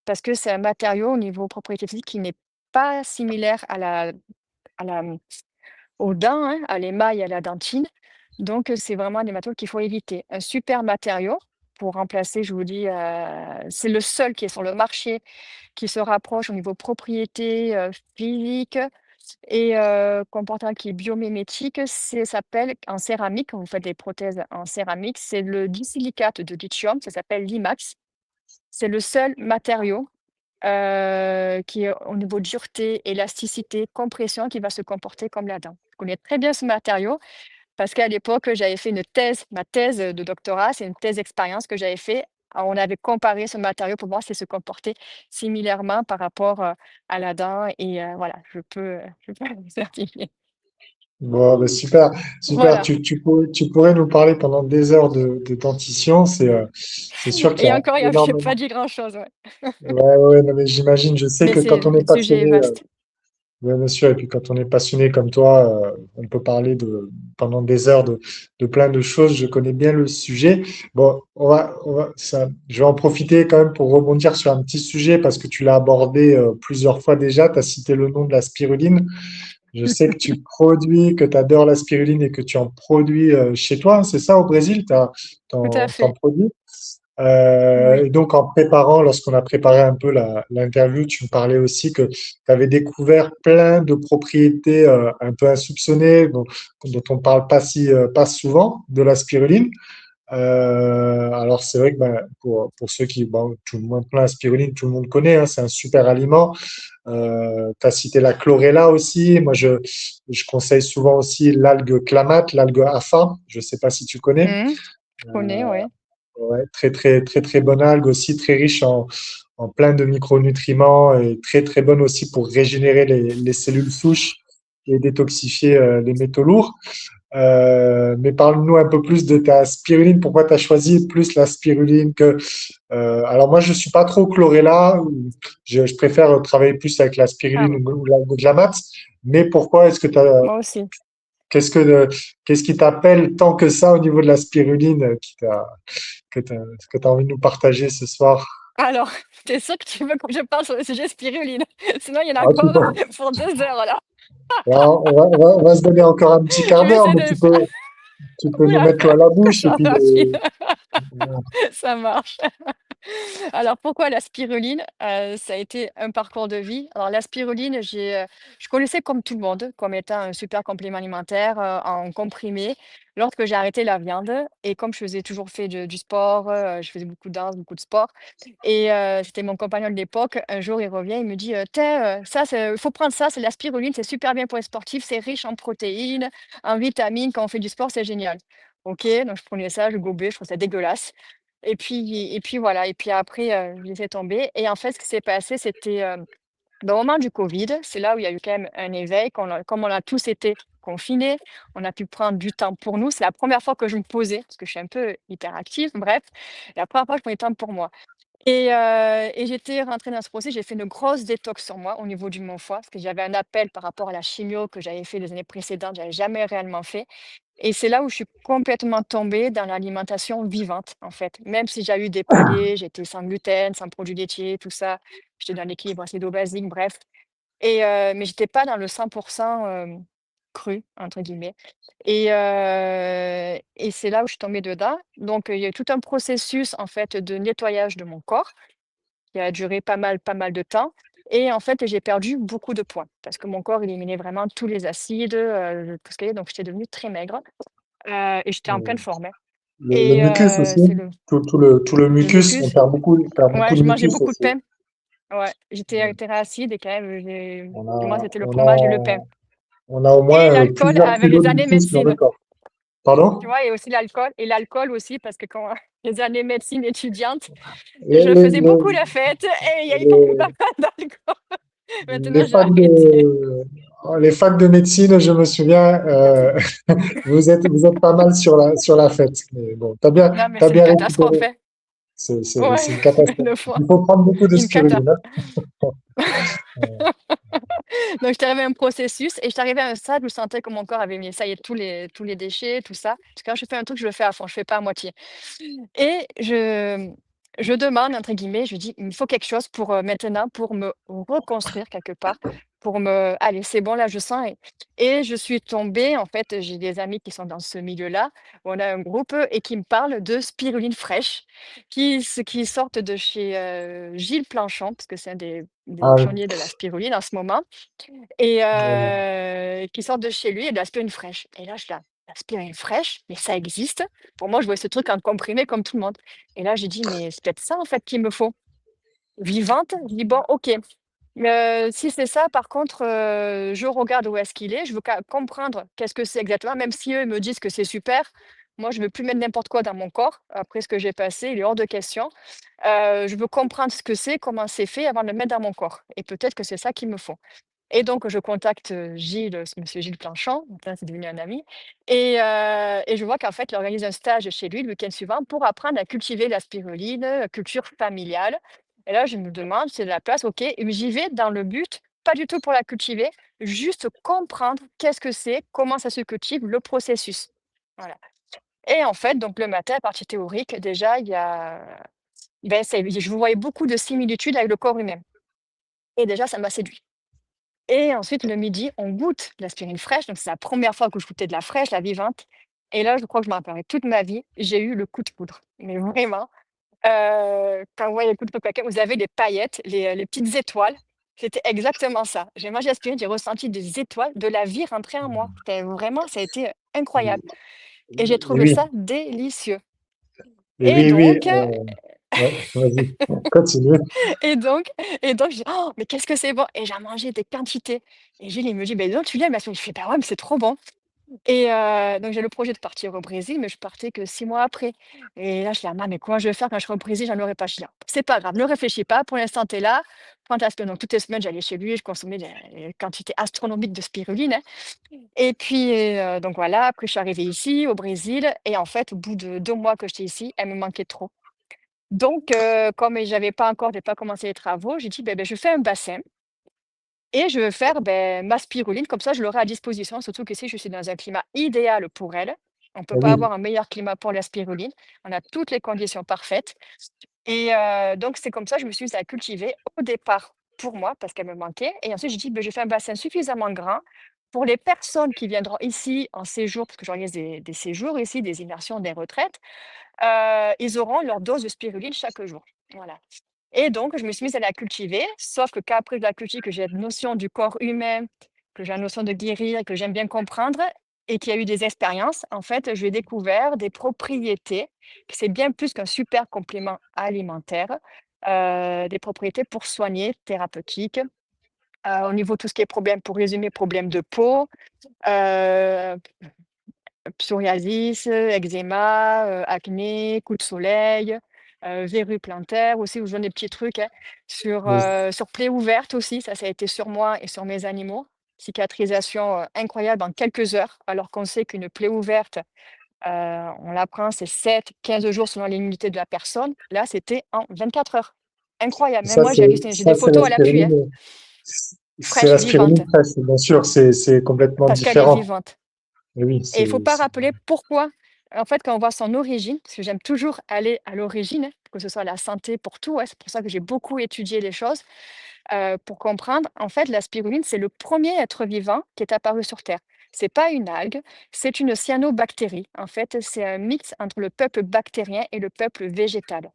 Speaker 2: Parce que c'est un matériau au niveau propriété physique qui n'est pas similaire à la, aux dents, hein, à l'émail et à la dentine. Donc, c'est vraiment des matériaux qu'il faut éviter. Un super matériau pour remplacer, je vous dis, c'est le seul qui est sur le marché qui se rapproche au niveau propriété, physique, Et comportement qui est biomimétique, c'est s'appelle en céramique, quand vous faites des prothèses en céramique, c'est le disilicate de lithium, ça s'appelle l'IMAX. C'est le seul matériau, qui est au niveau dureté, élasticité, compression, qui va se comporter comme la dent. Je connais très bien ce matériau parce qu'à l'époque, j'avais fait une thèse, ma thèse, de doctorat, c'est une thèse d'expérience que j'avais fait. On avait comparé ce matériau pour voir s'il se comportait similairement par rapport, à la dent et voilà, je peux le certifier.
Speaker 1: Bon, ben super, super.
Speaker 2: Voilà
Speaker 1: Tu pourrais nous parler pendant des heures de dentition. C'est sûr qu'il y
Speaker 2: et
Speaker 1: a
Speaker 2: encore, il y a j'ai pas
Speaker 1: énormément.
Speaker 2: dit grand-chose, ouais.
Speaker 1: Ouais, ouais, non, mais j'imagine, je sais
Speaker 2: Mais
Speaker 1: que
Speaker 2: c'est
Speaker 1: quand on est
Speaker 2: le sujet est
Speaker 1: passionné,
Speaker 2: vaste.
Speaker 1: ouais, bien sûr, et puis quand on est passionné comme toi, on peut parler pendant des heures de plein de choses. Je connais bien le sujet. Bon, je vais en profiter quand même pour rebondir sur un petit sujet parce que tu l'as abordé plusieurs fois déjà. Tu as cité le nom de la spiruline. Je sais que tu adores la spiruline et que tu en produis chez toi, hein, c'est ça au Brésil?
Speaker 2: Tout à
Speaker 1: T'en
Speaker 2: fait,
Speaker 1: produis?
Speaker 2: oui,
Speaker 1: Et donc, en préparant, lorsqu'on a préparé un peu l'interview, tu me parlais aussi que tu avais découvert plein de propriétés un peu insoupçonnées dont on ne parle pas souvent de la spiruline. Alors, c'est vrai que ben, pour ceux qui, bon, tout le monde, la spiruline, tout le monde connaît, hein, c'est un super aliment. Tu as cité la chlorella aussi. Moi, je conseille souvent aussi l'algue clamate, l'algue afa. Je ne sais pas si tu connais.
Speaker 2: mmh, je connais, ouais.
Speaker 1: Ouais, très, très, très, très bonne algue aussi, très riche en plein de micronutriments et très, très bonne aussi pour régénérer les cellules souches et détoxifier les métaux lourds. Mais parle-nous un peu plus de ta spiruline. Pourquoi tu as choisi plus la spiruline que... alors moi, je suis pas trop chlorella. Je préfère travailler plus avec la
Speaker 2: Ah,
Speaker 1: spiruline ou la glutamate. Mais pourquoi est-ce que tu as...
Speaker 2: moi aussi.
Speaker 1: Qu'est-ce qu'est-ce qui t'appelle tant que ça au niveau de la spiruline que tu as envie de nous partager ce soir?
Speaker 2: Alors, tu sûr que tu veux que je parle sur le sujet spiruline? Sinon, il y en a
Speaker 1: Ah,
Speaker 2: encore pour 2 heures là.
Speaker 1: alors, on va se donner encore un petit
Speaker 2: Je
Speaker 1: quart
Speaker 2: vais
Speaker 1: d'heure,
Speaker 2: essayer
Speaker 1: mais
Speaker 2: de le faire.
Speaker 1: tu peux
Speaker 2: Ouh
Speaker 1: nous
Speaker 2: là,
Speaker 1: mettre l'eau à la bouche et
Speaker 2: ça
Speaker 1: puis
Speaker 2: rapide. Ça marche. Alors pourquoi la spiruline? Ça a été un parcours de vie. Alors la spiruline, je connaissais comme tout le monde, comme étant un super complément alimentaire, en comprimé, lorsque j'ai arrêté la viande et comme je faisais toujours fait du sport, je faisais beaucoup de danse, beaucoup de sport et c'était mon compagnon de l'époque, un jour il revient, il me dit: «Tiens, ça c'est il faut prendre ça, c'est de la spiruline, c'est super bien pour les sportifs, c'est riche en protéines, en vitamines, quand on fait du sport, c'est génial». OK, donc je prenais ça, je gobais, je trouvais ça dégueulasse et puis voilà et puis après, je laissais tomber et en fait, ce qui s'est passé, c'était, au moment du covid, c'est là où il y a eu quand même un éveil, comme on a tous été confinés, on a pu prendre du temps pour nous. C'est la première fois que je me posais, parce que je suis un peu hyperactive, bref, la première fois que je prenais du temps pour moi et j'étais rentrée dans ce procès, j'ai fait une grosse détox sur moi au niveau du mon foie, parce que j'avais un appel par rapport à la chimio que j'avais fait les années précédentes, j'avais jamais réellement fait et c'est là où je suis complètement tombée dans l'alimentation vivante, en fait. Même si j'ai eu des paliers, j'étais sans gluten, sans produits laitiers, tout ça. J'étais dans l'équilibre acido basique, bref. Et mais j'étais pas dans le 100 «cru» entre guillemets et c'est là où je suis tombée dedans. Donc, il y a eu tout un processus, en fait, de nettoyage de mon corps qui a duré pas mal de temps et en fait, j'ai perdu beaucoup de poids parce que mon corps éliminait vraiment tous les acides, tout ce qu'il y a donc j'étais devenue très maigre. Et j'étais en pleine forme, hein
Speaker 1: Le
Speaker 2: et
Speaker 1: mucus aussi,
Speaker 2: c'est le
Speaker 1: tout le
Speaker 2: le
Speaker 1: mucus,
Speaker 2: mucus.
Speaker 1: on perd
Speaker 2: Ouais,
Speaker 1: beaucoup de
Speaker 2: je mangeais
Speaker 1: mucus
Speaker 2: beaucoup de
Speaker 1: aussi.
Speaker 2: pain. Ouais, j'étais acide et quand même,
Speaker 1: On
Speaker 2: moi,
Speaker 1: a,
Speaker 2: c'était le
Speaker 1: on
Speaker 2: fromage et le pain
Speaker 1: a, on a au
Speaker 2: et
Speaker 1: moins
Speaker 2: l'alcool
Speaker 1: plusieurs
Speaker 2: avec les
Speaker 1: kilos de
Speaker 2: années
Speaker 1: mucus dans le
Speaker 2: médecine,
Speaker 1: corps.
Speaker 2: tu
Speaker 1: Pardon?
Speaker 2: vois? Et aussi l'alcool aussi parce que quand les années médecine étudiante,
Speaker 1: Les,
Speaker 2: je
Speaker 1: les,
Speaker 2: faisais
Speaker 1: les,
Speaker 2: beaucoup la fête et il y a eu beaucoup pas
Speaker 1: les,
Speaker 2: mal d'alcool. Maintenant,
Speaker 1: les
Speaker 2: j'ai
Speaker 1: facs
Speaker 2: arrêté.
Speaker 1: les facs de médecine, je me souviens, vous êtes pas mal sur la fête. Mais bon,
Speaker 2: Non, mais
Speaker 1: t'as
Speaker 2: c'est une
Speaker 1: bien récupéré.
Speaker 2: catastrophe, hein.
Speaker 1: C'est
Speaker 2: Ouais,
Speaker 1: une catastrophe.
Speaker 2: le foie,
Speaker 1: Il faut prendre beaucoup de
Speaker 2: une cata.
Speaker 1: spiruline, hein.
Speaker 2: Donc j'étais arrivée à un processus et j'étais arrivée à un stade où je sentais que mon corps avait mis ça y est tous les déchets, tout ça. Parce que quand je fais un truc, je le fais à fond, je fais pas à moitié et je demande, entre guillemets, je dis: «Il me faut quelque chose pour, maintenant, pour me reconstruire quelque part, pour me allez, c'est bon là, je sens» et je suis tombée en fait, j'ai des amis qui sont dans ce milieu-là, on a un groupe, et qui me parlent de spiruline fraîche qui sortent de chez, Gilles Planchon, parce que c'est un des
Speaker 1: Ah oui.
Speaker 2: pionniers de la spiruline en ce moment et
Speaker 1: Euh,
Speaker 2: qui sortent de chez lui et de l'aspirine fraîche et là, je suis là: «L'aspirine fraîche? Mais ça existe?» Pour moi, je voyais ce truc en comprimé comme tout le monde et là, j'ai dit: «Mais c'est peut-être ça, en fait, qu'il me faut». Vivante, je dis: «Bon, OK, si c'est ça, par contre, je regarde où est-ce qu'il est. Je veux comprendre qu'est-ce que c'est exactement, même si eux me disent que c'est super. Moi, je veux plus mettre n'importe quoi dans mon corps. Après ce que j'ai passé, il est hors de question. Je veux comprendre ce que c'est, comment c'est fait avant de le mettre dans mon corps et peut-être que c'est ça qu'il me faut». Et donc je contacte, Gilles, ce monsieur Gilles Planchon, donc là c'est devenu un ami et je vois qu'en fait il organise un stage chez lui le week-end suivant pour apprendre à cultiver la spiruline, culture familiale et là je me demande, c'est de la place, OK, et j'y vais dans le but, pas du tout pour la cultiver, juste comprendre qu'est-ce que c'est, comment ça se cultive, le processus. Voilà et en fait donc le matin, partie théorique, déjà il y a c'est je voyais beaucoup de similitudes avec le corps humain et déjà ça m'a séduit. Et ensuite, le midi, on goûte l'aspirine fraîche, donc c'est la première fois que je goûtais de la fraîche, la vivante et là, je crois que je m'en rappellerai toute ma vie. J'ai eu le coup de foudre, mais vraiment, quand vous voyez le coup de foudre quelqu'un, vous avez les paillettes, les petites étoiles. C'était exactement ça. J'ai mangé l'aspirine, j'ai ressenti des étoiles, de la vie rentrer en moi. C'était vraiment ça a été, incroyable et j'ai
Speaker 1: et
Speaker 2: trouvé
Speaker 1: oui,
Speaker 2: ça délicieux
Speaker 1: et
Speaker 2: et
Speaker 1: oui, oui.
Speaker 2: donc
Speaker 1: Ouais, vas-y, continue.
Speaker 2: et donc je dis: «Oh, mais qu'est-ce que c'est bon» et j'en mangeais des quantités et Jules, il me dit: «Beh, dis donc, tu l'aimes l'aspirine?» Je fais: «Bah ouais, mais c'est trop bon». Et donc j'ai le projet de partir au Brésil, mais je partais que 6 mois après. Et là, je dis: «Ah mais comment je vais faire quand je serai au Brésil? J'en aurai pas». Je dis: «Ah, c'est pas grave, ne réfléchis pas, pour l'instant tu es là, prends ta spiruline». Donc toutes les semaines, j'allais chez lui, je consommais des quantités astronomiques de spiruline, hein. Et puis, donc voilà, après je suis arrivée ici au Brésil et en fait, au bout de 2 mois que j'étais ici, elle me manquait trop. Donc comme j'avais pas commencé les travaux, j'ai dit: «Beh, je fais un bassin et je veux faire, ma spiruline, comme ça je l'aurai à disposition, surtout qu'ici je suis dans un climat idéal pour elle. On ne peut
Speaker 1: Eh
Speaker 2: pas
Speaker 1: oui,
Speaker 2: avoir un meilleur climat pour la spiruline. On a toutes les conditions parfaites et donc c'est comme ça que je me suis mise à cultiver au départ pour moi parce qu'elle me manquait et ensuite j'ai dit: «Beh, je fais un bassin suffisamment grand pour les personnes qui viendront ici en séjour», parce que j'organise des séjours ici, des immersions, des retraites, ils auront leur dose de spiruline chaque jour. Voilà. Et donc, je me suis mise à la cultiver, sauf que qu'après je la cultive, que j'ai une notion du corps humain, que j'ai la notion de guérir, que j'aime bien comprendre et qui a eu des expériences, en fait, j'ai découvert des propriétés, que c'est bien plus qu'un super complément alimentaire, des propriétés pour soigner, thérapeutiques, au niveau de tout ce qui est problème, pour résumer, problème de peau, heu, psoriasis, eczéma, acné, coup de soleil, verrues plantaires aussi, où je donne des petits trucs, hein,
Speaker 1: mais
Speaker 2: sur plaies ouvertes aussi, ça a été sur moi et sur mes animaux. Cicatrisation, incroyable en quelques heures, alors qu'on sait qu'une plaie ouverte, on l'apprend, c'est 7 15 jours selon l'immunité de la personne. Là, c'était en 24 heures. Incroyable, même
Speaker 1: ça,
Speaker 2: moi j'ai halluciné, j'ai des
Speaker 1: c'est
Speaker 2: photos à l'appui, hein,
Speaker 1: l'aspiruline. C'est
Speaker 2: fraîche, vivante,
Speaker 1: l'aspiruline fraîche, bien sûr, c'est complètement
Speaker 2: parce qu'elle est
Speaker 1: différent.
Speaker 2: vivante.
Speaker 1: Eh oui,
Speaker 2: Et il faut pas rappeler pourquoi. En fait, quand on voit son origine, parce que j'aime toujours aller à l'origine, hein, que ce soit la santé pour tout, ouais, c'est pour ça que j'ai beaucoup étudié les choses, pour comprendre. En fait, la spiruline, c'est le premier être vivant qui est apparu sur Terre. C'est pas une algue, c'est une cyanobactérie. En fait, c'est un mix entre le peuple bactérien et le peuple végétal.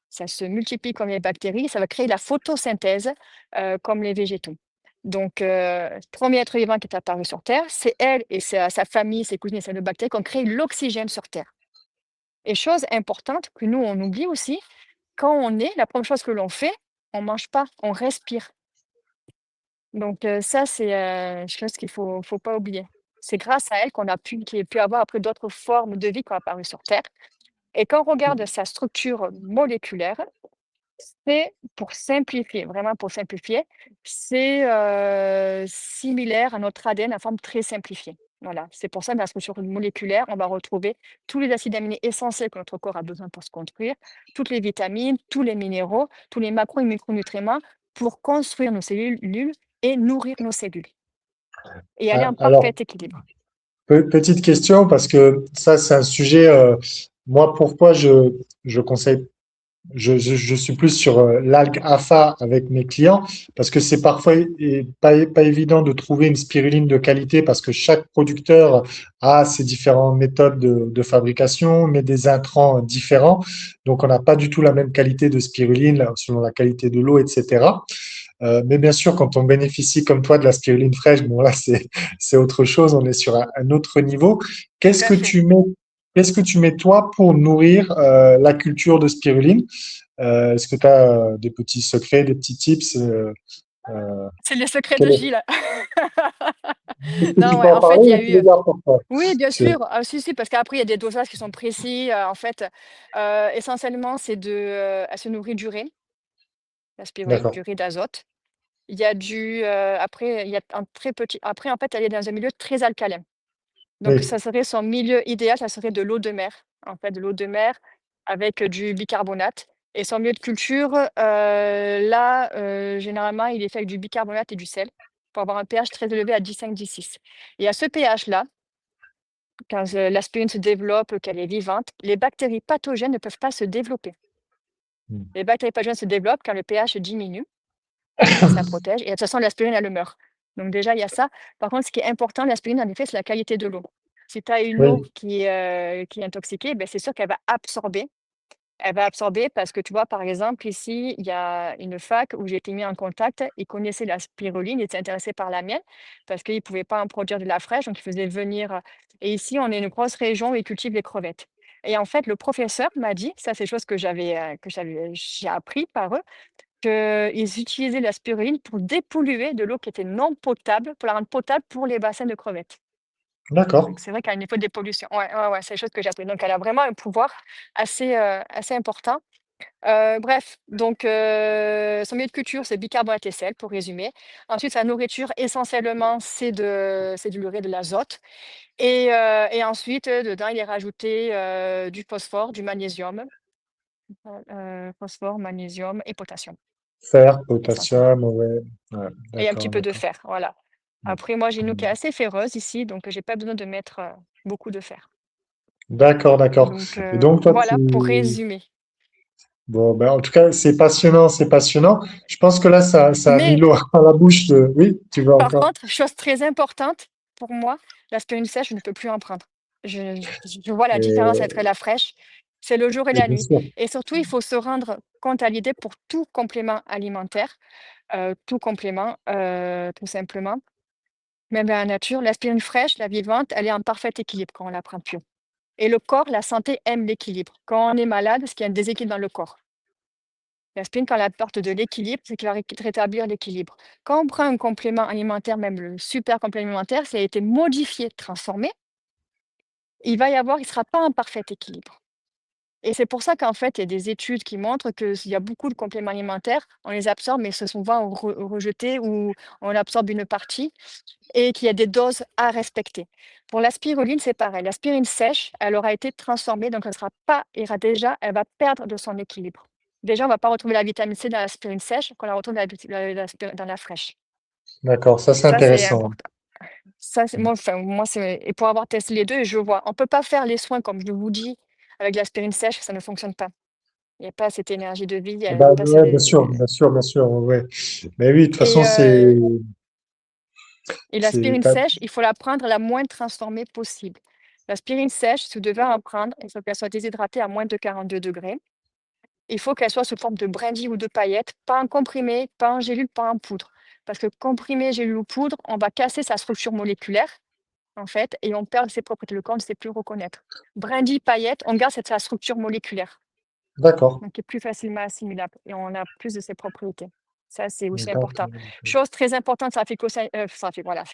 Speaker 2: Ça se multiplie comme les bactéries, ça va créer la photosynthèse, comme les végétaux. Donc, 1er être vivant qui est apparu sur Terre, c'est elle et sa famille, ses cousines et cyanobactéries qui ont créé l'oxygène sur Terre. Et chose importante que nous, on oublie aussi, quand on est, la première chose que l'on fait, on mange pas, on respire. Donc, ça, c'est, une chose qu'il faut pas oublier. C'est grâce à elle qu'on a pu avoir après d'autres formes de vie qui ont apparu sur Terre. Et quand on regarde sa structure moléculaire, c'est pour simplifier, vraiment pour simplifier, c'est, similaire à notre ADN en forme très simplifiée. Voilà, c'est pour ça dans la structure moléculaire, on va retrouver tous les acides aminés essentiels que notre corps a besoin pour se construire, toutes les vitamines, tous les minéraux, tous les macro et micronutriments pour construire nos cellules et nourrir nos cellules et aller
Speaker 1: Ah,
Speaker 2: en parfait
Speaker 1: alors,
Speaker 2: équilibre.
Speaker 1: petite question, parce que ça, c'est un sujet, moi, pourquoi je conseille je suis plus sur l'algue AFA avec mes clients parce que c'est parfois pas évident de trouver une spiruline de qualité parce que chaque producteur a ses différentes méthodes de fabrication, mais des intrants différents. Donc, on n'a pas du tout la même qualité de spiruline selon la qualité de l'eau, etc. Mais bien sûr, quand on bénéficie comme toi de la spiruline fraîche, bon là c'est autre chose, on est sur un autre niveau.
Speaker 2: Tout
Speaker 1: Qu'est-ce
Speaker 2: à
Speaker 1: que
Speaker 2: fait.
Speaker 1: tu mets, qu'est-ce que tu mets toi pour nourrir la culture de spiruline? Est-ce que tu as des petits secrets, des petits tips euh,
Speaker 2: C'est les secrets de
Speaker 1: quel
Speaker 2: Gilles.
Speaker 1: est-ce que tu
Speaker 2: Non,
Speaker 1: peux
Speaker 2: ouais,
Speaker 1: en
Speaker 2: en fait,
Speaker 1: parler
Speaker 2: il y
Speaker 1: ou
Speaker 2: a
Speaker 1: tu
Speaker 2: eu
Speaker 1: les gardes pour toi?
Speaker 2: oui, bien
Speaker 1: C'est-
Speaker 2: sûr. Ah si, si, parce qu'après il y a des dosages qui sont précis. En fait, essentiellement, elle se nourrit d'urée, la spiruline,
Speaker 1: D'accord.
Speaker 2: d'urée d'azote. Il y a après il y a un très petit après en fait, elle est dans un milieu très alcalin. Donc
Speaker 1: Oui,
Speaker 2: ça serait son milieu idéal, ça serait de l'eau de mer, en fait, de l'eau de mer avec du bicarbonate et son milieu de culture, là, généralement, il est fait avec du bicarbonate et du sel pour avoir un pH très élevé à 10,5-10,6 et à ce pH-là, quand, l'aspirine se développe, qu'elle est vivante, les bactéries pathogènes ne peuvent pas se développer. Les bactéries pathogènes se développent quand le pH diminue. Comme ça protège et de toute façon l'aspirine, elle meurt. Donc déjà, il y a ça. Par contre, ce qui est important, l'aspirine, en effet, c'est la qualité de l'eau. Si tu as une eau
Speaker 1: oui,
Speaker 2: qui est intoxiquée, beh, c'est sûr qu'elle va absorber. Elle va absorber parce que tu vois, par exemple, ici, il y a une fac où j'ai été mis en contact. Ils connaissaient la spiruline, ils étaient intéressés par la mienne parce qu'ils ne pouvaient pas en produire de la fraîche, donc ils faisaient venir. Et ici, on est une grosse région où ils cultivent les crevettes. Et en fait, le professeur m'a dit, ça c'est chose j'ai appris par eux, qu'ils utilisaient la spiruline pour dépolluer de l'eau qui était non potable, pour la rendre potable pour les bassins de crevettes.
Speaker 1: d'accord.
Speaker 2: Donc c'est vrai qu'à un niveau de pollution. Ouais, ouais, ouais, c'est des choses que j'ai appris. Donc elle a vraiment un pouvoir assez important. Bref, donc son milieu de culture, c'est bicarbonate et sel, pour résumer. Ensuite, sa nourriture, essentiellement, c'est de l'urée, de l'azote et ensuite, dedans, il est rajouté, du phosphore, du magnésium, phosphore, magnésium et potassium,
Speaker 1: Fer,
Speaker 2: essentiellement.
Speaker 1: potassium, ouais. Ouais,
Speaker 2: Et un petit
Speaker 1: d'accord,
Speaker 2: peu de
Speaker 1: d'accord.
Speaker 2: fer, voilà. Après moi, j'ai une eau qui est assez féreuse ici, donc j'ai pas besoin de mettre, beaucoup de fer.
Speaker 1: D'accord, d'accord.
Speaker 2: Donc
Speaker 1: Et donc, toi, tu,
Speaker 2: voilà pour résumer.
Speaker 1: bon, ben, en tout cas, c'est passionnant, c'est passionnant. Je pense que là, ça a mis
Speaker 2: Mais
Speaker 1: l'eau à la bouche de. Oui, tu veux
Speaker 2: par
Speaker 1: encore.
Speaker 2: contre, chose très importante pour moi, l'aspirine sèche, je ne peux plus en prendre. Je vois la différence
Speaker 1: Et,
Speaker 2: entre la fraîche, c'est le jour et
Speaker 1: et
Speaker 2: la
Speaker 1: bien
Speaker 2: nuit
Speaker 1: sûr.
Speaker 2: et surtout, il faut se rendre compte à l'idée pour tout complément alimentaire, tout complément, tout simplement, même dans la nature, l'aspirine fraîche, la vivante, elle est en parfait équilibre quand on la prend pure. Et le corps, la santé aime l'équilibre. Quand on est malade, c'est qu'il y a un déséquilibre dans le corps. L'aspirine, quand elle apporte de l'équilibre, c'est qu'il va rétablir l'équilibre. Quand on prend un complément alimentaire, même le super complément alimentaire, s'il a été modifié, transformé, il ne sera pas en parfait équilibre. Et c'est pour ça qu'en fait, il y a des études qui montrent qu'il y a beaucoup de compléments alimentaires, on les absorbe, mais se sont souvent rejetés ou on absorbe une partie et qu'il y a des doses à respecter. Pour la spiruline, c'est pareil. La spiruline sèche, elle aura été transformée, donc elle sera pas, elle va perdre de son équilibre. Déjà, on ne va pas retrouver la vitamine C dans la spiruline sèche, qu'on la retrouve dans la fraîche.
Speaker 1: D'accord, ça, c'est
Speaker 2: Ça, c'est
Speaker 1: intéressant.
Speaker 2: important. Ça, c'est, moi, enfin, moi, c'est, et pour avoir testé les deux, je vois. On ne peut pas faire les soins, comme je vous dis, avec l'aspirine sèche, ça ne fonctionne pas. Il n'y a pas cette énergie de vie, il n'y
Speaker 1: Ah
Speaker 2: a
Speaker 1: bah,
Speaker 2: pas
Speaker 1: ouais, bien sûr, bien sûr, bien sûr. Ouais. Mais oui, de toute
Speaker 2: et,
Speaker 1: façon,
Speaker 2: euh, et
Speaker 1: c'est,
Speaker 2: l'aspirine sèche, il faut la prendre la moins transformée possible. L'aspirine sèche, si vous devez en prendre, il faut qu'elle soit déshydratée à moins de 42 degrés. Il faut qu'elle soit sous forme de brindilles ou de paillettes, pas en comprimé, pas en gélule, pas en poudre. Parce que comprimé, gélule ou poudre, on va casser sa structure moléculaire, en fait, et on perd ses propriétés. Le corps ne sait plus reconnaître. Brindilles, paillettes, on garde sa structure moléculaire,
Speaker 1: d'accord.
Speaker 2: donc qui est plus facilement assimilable et on a plus de ses propriétés. Ça, c'est aussi
Speaker 1: D'accord.
Speaker 2: important. Chose très importante sur la voilà,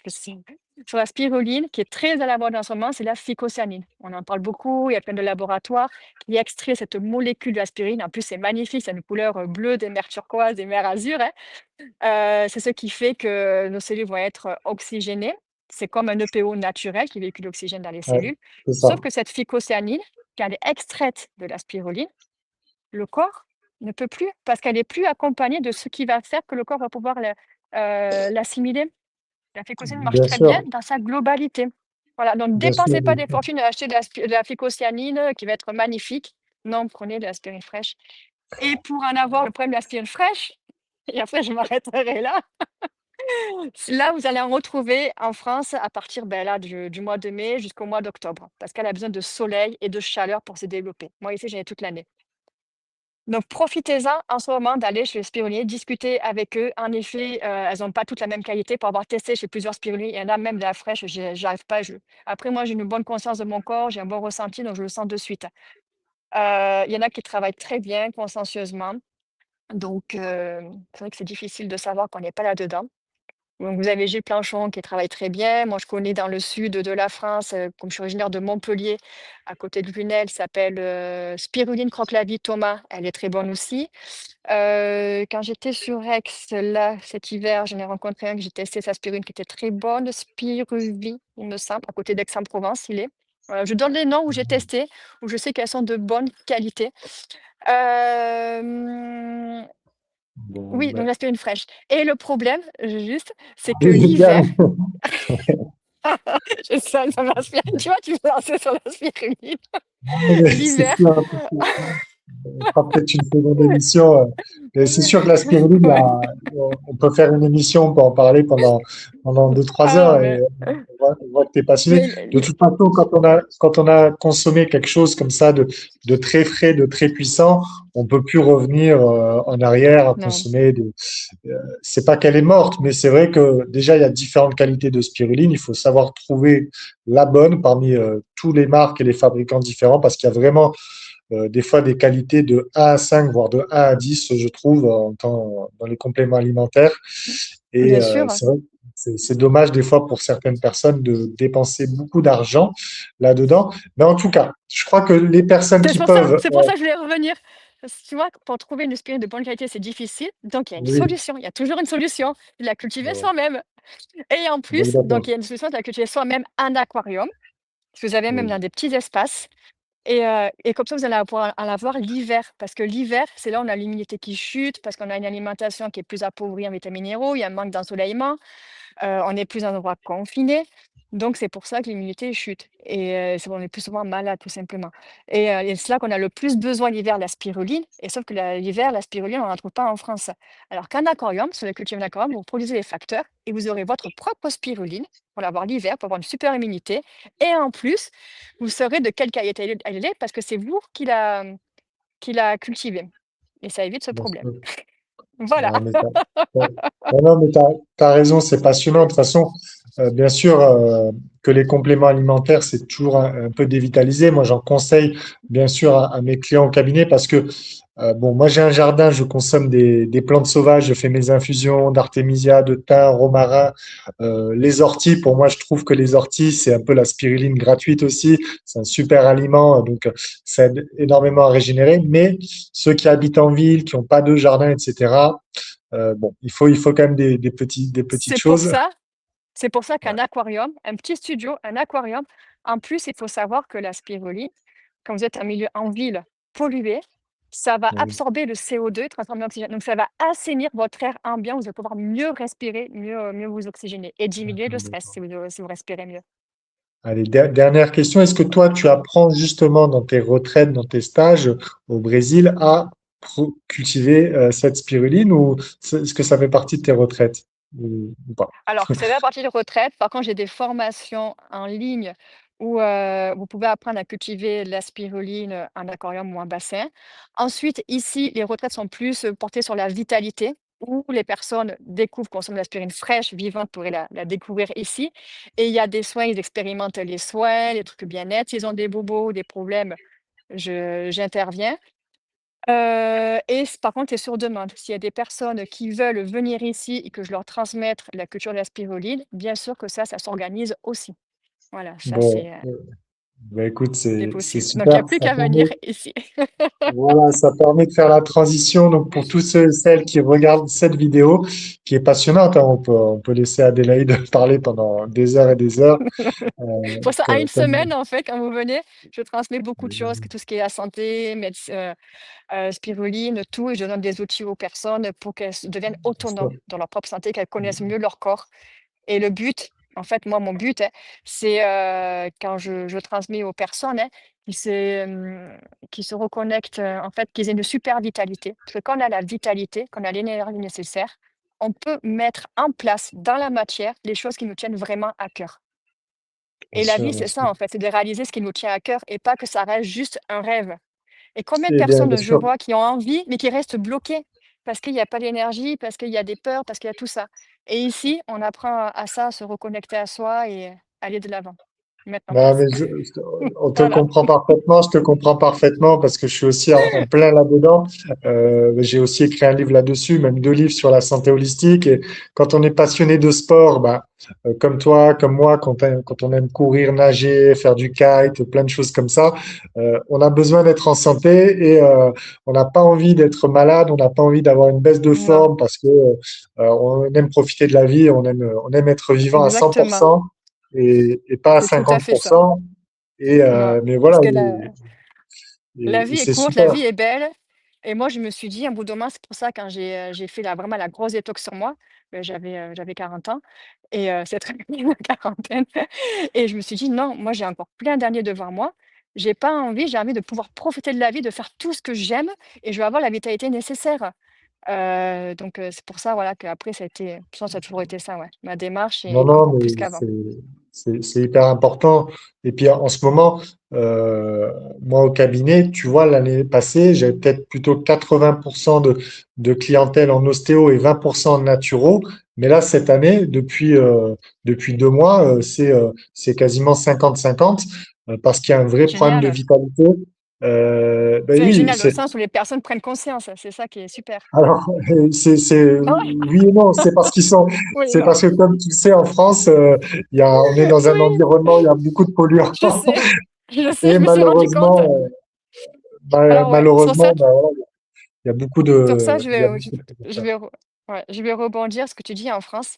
Speaker 2: sur la spiruline, qui est très à la mode en ce moment, c'est la phycocyanine. On en parle beaucoup, il y a plein de laboratoires qui extraient cette molécule de l'aspirine. En plus, c'est magnifique, c'est une couleur bleue, des mers turquoises, des mers azur, hein. C'est ce qui fait que nos cellules vont être oxygénées. C'est comme un EPO naturel qui véhicule l'oxygène dans les
Speaker 1: Ouais,
Speaker 2: cellules.
Speaker 1: c'est
Speaker 2: Sauf
Speaker 1: ça.
Speaker 2: que cette phycocyanine, quand elle est extraite de la spiruline, le corps ne peut plus, parce qu'elle est plus accompagnée de ce qui va faire que le corps va pouvoir l'assimiler. La phycocyanine marche
Speaker 1: Bien
Speaker 2: très bien
Speaker 1: sûr,
Speaker 2: dans sa globalité. Voilà, donc
Speaker 1: bien sûr,
Speaker 2: dépensez pas
Speaker 1: bien
Speaker 2: des
Speaker 1: sûr.
Speaker 2: fortunes à acheter de la phycocyanine qui va être magnifique. Non, prenez de l'aspirine fraîche et pour en avoir le problème de l'aspirine fraîche, et après je m'arrêterai là. Là, vous allez en retrouver en France à partir, ben là, du mois de mai jusqu'au mois d'octobre, parce qu'elle a besoin de soleil et de chaleur pour se développer. Moi, ici, j'en ai toute l'année. Donc profitez-en en ce moment d'aller chez les spiruliers, discuter avec eux. En effet, elles ont pas toutes la même qualité. Pour avoir testé chez plusieurs spiruliers, il y en a même de la fraîche, j'arrive pas, après moi, j'ai une bonne conscience de mon corps, j'ai un bon ressenti, donc je le sens de suite. Il y en a qui travaillent très bien, consciencieusement, donc c'est vrai que c'est difficile de savoir qu'on n'est pas là-dedans. Donc vous avez Gilles Planchon qui travaille très bien. Moi, je connais dans le sud de la France, comme je suis originaire de Montpellier, à côté de Lunel, s'appelle, Spiruline Croque-la-Vie Thomas. Elle est très bonne aussi. Quand j'étais sur Aix, là, cet hiver, j'en ai rencontré un que j'ai testé sa spiruline qui était très bonne, Spiruvie, il me semble, à côté d'Aix-en-Provence, il est. Voilà, je donne les noms où j'ai testé, où je sais qu'elles sont de bonne qualité. Hem,
Speaker 1: Bon,
Speaker 2: oui, donc
Speaker 1: ben,
Speaker 2: l'aspirine fraîche et le problème, juste, c'est que
Speaker 1: allez,
Speaker 2: l'hiver,
Speaker 1: bien.
Speaker 2: ça m'inspire. Tu vois, tu me lancer sur la spiruline.
Speaker 1: C'est
Speaker 2: L'hiver,
Speaker 1: sûr, parce que on fera peut-être une seconde émission. Mais c'est sûr que la spiruline,
Speaker 2: ouais.
Speaker 1: là, on peut faire une émission, on peut en parler pendant 2, 3 heures
Speaker 2: Ah
Speaker 1: et
Speaker 2: mais
Speaker 1: on voit que tu es passionné.
Speaker 2: mais
Speaker 1: De toute façon, quand on a consommé quelque chose comme ça de très frais, de très puissant, on peut plus revenir en arrière à
Speaker 2: non,
Speaker 1: consommer. C'est pas qu'elle est morte, mais c'est vrai que déjà, il y a différentes qualités de spiruline. Il faut savoir trouver la bonne parmi tous les marques et les fabricants différents parce qu'il y a vraiment des fois des qualités de 1 à 5, voire de 1 à 10, je trouve, dans les compléments alimentaires. Et
Speaker 2: bien sûr.
Speaker 1: c'est vrai que c'est dommage des fois pour certaines personnes de dépenser beaucoup d'argent là-dedans. Mais en tout cas, je crois que les personnes
Speaker 2: C'est
Speaker 1: qui
Speaker 2: pour ça
Speaker 1: peuvent,
Speaker 2: c'est pour ça que je voulais revenir. Parce que tu vois, pour trouver une spiruline de bonne qualité, c'est difficile, donc il y a une
Speaker 1: oui,
Speaker 2: solution, il y a toujours une solution, de la cultiver
Speaker 1: bon,
Speaker 2: soi-même et en
Speaker 1: donc
Speaker 2: plus, donc
Speaker 1: d'accord.
Speaker 2: il y a une solution de la cultiver soi-même en aquarium, que vous avez même
Speaker 1: Oui,
Speaker 2: dans des petits espaces et comme ça, vous allez pouvoir en avoir l'hiver parce que l'hiver, c'est là où on a l'humidité qui chute, parce qu'on a une alimentation qui est plus appauvrie en vitamines minéraux, il y a un manque d'ensoleillement. On est plus dans un endroit confiné, donc c'est pour ça que l'immunité chute et c'est on est plus souvent malade tout simplement et c'est là qu'on a le plus besoin l'hiver, la spiruline et sauf que l'hiver, la spiruline, on n'en trouve pas en France. Alors qu'en aquarium, sur les cultures d'aquarium, vous produisez les facteurs et vous aurez votre propre spiruline pour l'avoir l'hiver, pour avoir une super immunité et en plus, vous saurez de quelle qualité elle est parce que c'est vous qui l'a cultivée et ça évite ce
Speaker 1: bien
Speaker 2: problème.
Speaker 1: sûr.
Speaker 2: Voilà.
Speaker 1: Non, mais non, non, mais t'as raison, c'est passionnant. De toute façon, bien sûr que les compléments alimentaires, c'est toujours un peu dévitalisé. Moi, j'en conseille, bien sûr, à mes clients au cabinet parce que, bon, moi, j'ai un jardin, je consomme des plantes sauvages, je fais mes infusions d'artémisia, de thym, romarin, les orties. Pour moi, je trouve que les orties, c'est un peu la spiruline gratuite aussi. C'est un super aliment, donc ça aide énormément à régénérer. Mais ceux qui habitent en ville, qui n'ont pas de jardin, etc., bon, il faut quand même des petites
Speaker 2: C'est pour
Speaker 1: choses.
Speaker 2: ça C'est pour ça qu'un
Speaker 1: Ouais.
Speaker 2: aquarium, un petit studio, un aquarium, en plus, il faut savoir que la spiruline, quand vous êtes en milieu en ville pollué, ça va
Speaker 1: Oui.
Speaker 2: absorber le CO2 et transformer en oxygène. Donc, ça va assainir votre air ambiant. Vous allez pouvoir mieux respirer, mieux vous oxygéner et diminuer le
Speaker 1: D'accord,
Speaker 2: stress
Speaker 1: d'accord.
Speaker 2: si vous respirez mieux.
Speaker 1: Allez, dernière question. Est-ce que toi, tu apprends justement dans tes retraites, dans tes stages au Brésil à cultiver cette spiruline ou est-ce que ça fait partie de tes retraites ou pas?
Speaker 2: Alors, c'est la partie de retraite. Par contre, j'ai des formations en ligne où vous pouvez apprendre à cultiver la spiruline en aquarium ou en bassin. Ensuite, ici, les retraites sont plus portées sur la vitalité, où les personnes découvrent, consomment la spiruline fraîche, vivante, pourraient la découvrir ici. Et il y a des soins, ils expérimentent les soins, les trucs bien-être. S'ils ont des bobos ou des problèmes, j'interviens. Par contre, c'est sur demande. S'il y a des personnes qui veulent venir ici et que je leur transmette la culture de la spiruline, bien sûr que ça s'organise aussi. Voilà, ça
Speaker 1: Bon, bah écoute,
Speaker 2: c'est
Speaker 1: c'est
Speaker 2: possible. Donc il y a
Speaker 1: super.
Speaker 2: plus qu'à venir ici.
Speaker 1: Voilà, ça permet de faire la transition. Donc, pour tous ceux et celles qui regardent cette vidéo, qui est passionnante, hein, on peut laisser Adélaïde parler pendant des heures et des heures. Euh,
Speaker 2: Pour ça, à une
Speaker 1: comme-
Speaker 2: semaine, en fait, quand vous venez, je transmets beaucoup de choses, que tout ce qui est la santé, spiruline, tout, et je donne des outils aux personnes pour qu'elles deviennent autonomes dans leur propre santé, qu'elles connaissent mieux leur corps. Et le but, En fait, moi, mon but, c'est, quand je transmets aux personnes, qu'ils se reconnectent, en fait, qu'ils aient une super vitalité. Parce que quand on a la vitalité, quand on a l'énergie nécessaire, on peut mettre en place dans la matière les choses qui nous tiennent vraiment à cœur.
Speaker 1: Bien
Speaker 2: Et la
Speaker 1: sûr,
Speaker 2: vie,
Speaker 1: bien
Speaker 2: c'est
Speaker 1: sûr.
Speaker 2: ça, en fait, c'est de réaliser ce qui nous tient à cœur et pas que ça reste juste un rêve. Et combien de
Speaker 1: Et bien, bien
Speaker 2: personnes je
Speaker 1: sûr.
Speaker 2: vois qui ont envie, mais qui restent bloquées parce qu'il y a pas d'énergie, parce qu'il y a des peurs, parce qu'il y a tout ça. Et ici, on apprend à ça, à se reconnecter à soi et aller de l'avant, mettre en
Speaker 1: Non,
Speaker 2: place.
Speaker 1: mais on te
Speaker 2: Voilà,
Speaker 1: comprend parfaitement, je te comprends parfaitement parce que je suis aussi en plein là-dedans. J'ai aussi écrit un livre là-dessus, même 2 livres sur la santé holistique. Et quand on est passionné de sport, bah, comme toi, comme moi, quand on aime courir, nager, faire du kite, plein de choses comme ça, on a besoin d'être en santé et on n'a pas envie d'être malade, on n'a pas envie d'avoir une baisse de
Speaker 2: non,
Speaker 1: forme parce que on aime profiter de la vie, on aime être vivant à
Speaker 2: exactement,
Speaker 1: 100% et pas à
Speaker 2: c'est tout à fait ça.
Speaker 1: 50%.
Speaker 2: Non,
Speaker 1: Mais
Speaker 2: parce
Speaker 1: voilà,
Speaker 2: que la
Speaker 1: et
Speaker 2: vie est
Speaker 1: c'est
Speaker 2: courte, la
Speaker 1: super.
Speaker 2: vie est belle. Et moi, je me suis dit, un bout de moment, c'est pour ça quand j'ai fait vraiment la grosse détox sur moi, j'avais 40 ans et c'est très bien la quarantaine et je me suis dit: «Non, moi, j'ai encore plein d'années devant moi. J'ai envie de pouvoir profiter de la vie, de faire tout ce que j'aime et je veux avoir la vitalité nécessaire». Donc c'est pour ça, voilà, qu'après ça a été je pense que ça a toujours été ça, ouais, ma démarche
Speaker 1: Non,
Speaker 2: et
Speaker 1: non,
Speaker 2: encore plus
Speaker 1: mais
Speaker 2: qu'avant.
Speaker 1: c'est hyper important. Et puis en ce moment, euh, moi au cabinet, tu vois, l'année passée, j'avais peut-être plutôt 80% de clientèle en ostéo et 20% en naturo. Mais là, cette année, depuis 2 mois, c'est quasiment 50-50 parce qu'il y a un vrai problème de
Speaker 2: Génial.
Speaker 1: vitalité. Ben
Speaker 2: C'est
Speaker 1: oui,
Speaker 2: génial dans le
Speaker 1: c'est
Speaker 2: sens où les personnes prennent conscience, c'est ça qui est super.
Speaker 1: alors, oui et non,
Speaker 2: Oui,
Speaker 1: c'est
Speaker 2: non.
Speaker 1: parce que comme tu le sais, en France, on est dans un
Speaker 2: Oui,
Speaker 1: environnement, il y a beaucoup de polluants
Speaker 2: je sais, je sais,
Speaker 1: et
Speaker 2: je me suis rendu compte. Alors ouais, sur ça
Speaker 1: malheureusement, ben voilà, il y a beaucoup
Speaker 2: sur ça,
Speaker 1: de,
Speaker 2: je
Speaker 1: il y a
Speaker 2: vais je
Speaker 1: beaucoup de
Speaker 2: je
Speaker 1: polluants.
Speaker 2: vais re ouais, je vais rebondir ce que tu dis en France.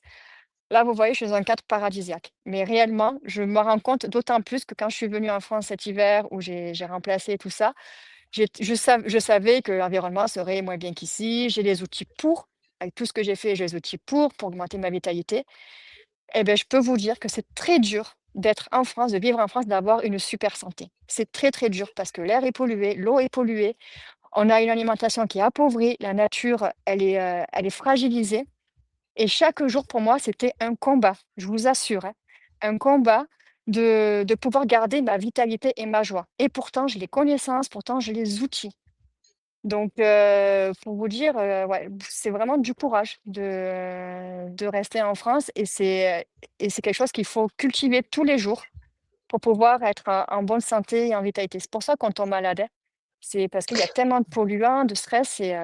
Speaker 2: Là, vous voyez, je suis dans un cadre paradisiaque. Mais réellement, je me rends compte d'autant plus que quand je suis venue en France cet hiver où j'ai remplacé tout ça, je savais que l'environnement serait moins bien qu'ici. J'ai les outils pour, avec tout ce que j'ai fait, j'ai les outils pour augmenter ma vitalité. Eh beh, je peux vous dire que c'est très dur d'être en France, de vivre en France, d'avoir une super santé. C'est très, très dur parce que l'air est pollué, l'eau est polluée, on a une alimentation qui est appauvrie, la nature, elle est fragilisée et chaque jour pour moi, c'était un combat, je vous assure, hein. Un combat de pouvoir garder ma vitalité et ma joie et pourtant j'ai les connaissances, pourtant j'ai les outils. Donc pour vous dire, ouais, c'est vraiment du courage de rester en France et c'est quelque chose qu'il faut cultiver tous les jours pour pouvoir être en bonne santé et en vitalité. C'est pour ça qu'on tombe malade, hein. C'est parce qu'il y a tellement de polluants, de stress et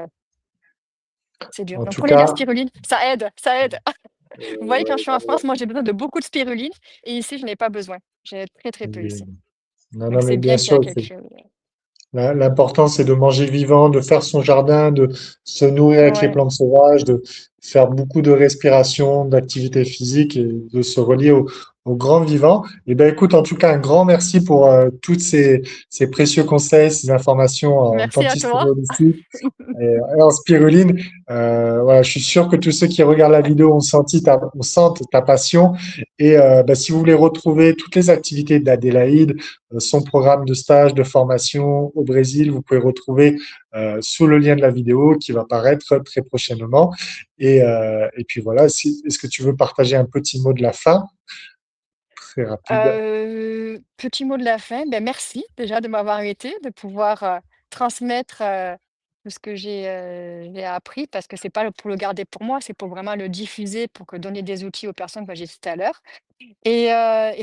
Speaker 2: c'est dur.
Speaker 1: En
Speaker 2: Donc
Speaker 1: tout
Speaker 2: prenez de la
Speaker 1: cas,
Speaker 2: spiruline, ça aide, ça aide. Vous voyez, quand je
Speaker 1: ouais,
Speaker 2: suis en France, moi j'ai besoin de beaucoup de spiruline et ici je n'ai pas besoin. J'ai très, très peu ici.
Speaker 1: non,
Speaker 2: Donc
Speaker 1: non, mais
Speaker 2: c'est
Speaker 1: bien
Speaker 2: bien qu'il y a
Speaker 1: sûr,
Speaker 2: quelque chose.
Speaker 1: l'important, c'est de manger vivant, de faire son jardin, de se nourrir avec les
Speaker 2: Ouais,
Speaker 1: plantes sauvages, de faire beaucoup de respiration, d'activité physique et de se relier au grand vivant. Et ben, écoute, en tout cas, un grand merci pour toutes ces précieux conseils, ces informations en
Speaker 2: merci à
Speaker 1: dentisterie
Speaker 2: toi.
Speaker 1: holistique. Et en spiruline, voilà, je suis sûr que tous ceux qui regardent la
Speaker 2: Ouais,
Speaker 1: vidéo ont senti ta passion. Et bah, si vous voulez retrouver toutes les activités d'Adélaïde, son programme de stage, de formation au Brésil, vous pouvez retrouver sous le lien de la vidéo qui va apparaître très prochainement. Et puis voilà, est-ce que tu veux partager un petit mot de la fin, très rapide?
Speaker 2: petit mot de la fin, ben merci déjà de m'avoir invité, de pouvoir, transmettre, tout ce que j'ai appris parce que c'est pas pour le garder pour moi, c'est pour vraiment le diffuser, pour que donner des outils aux personnes, comme j'ai dit tout à l'heure. Et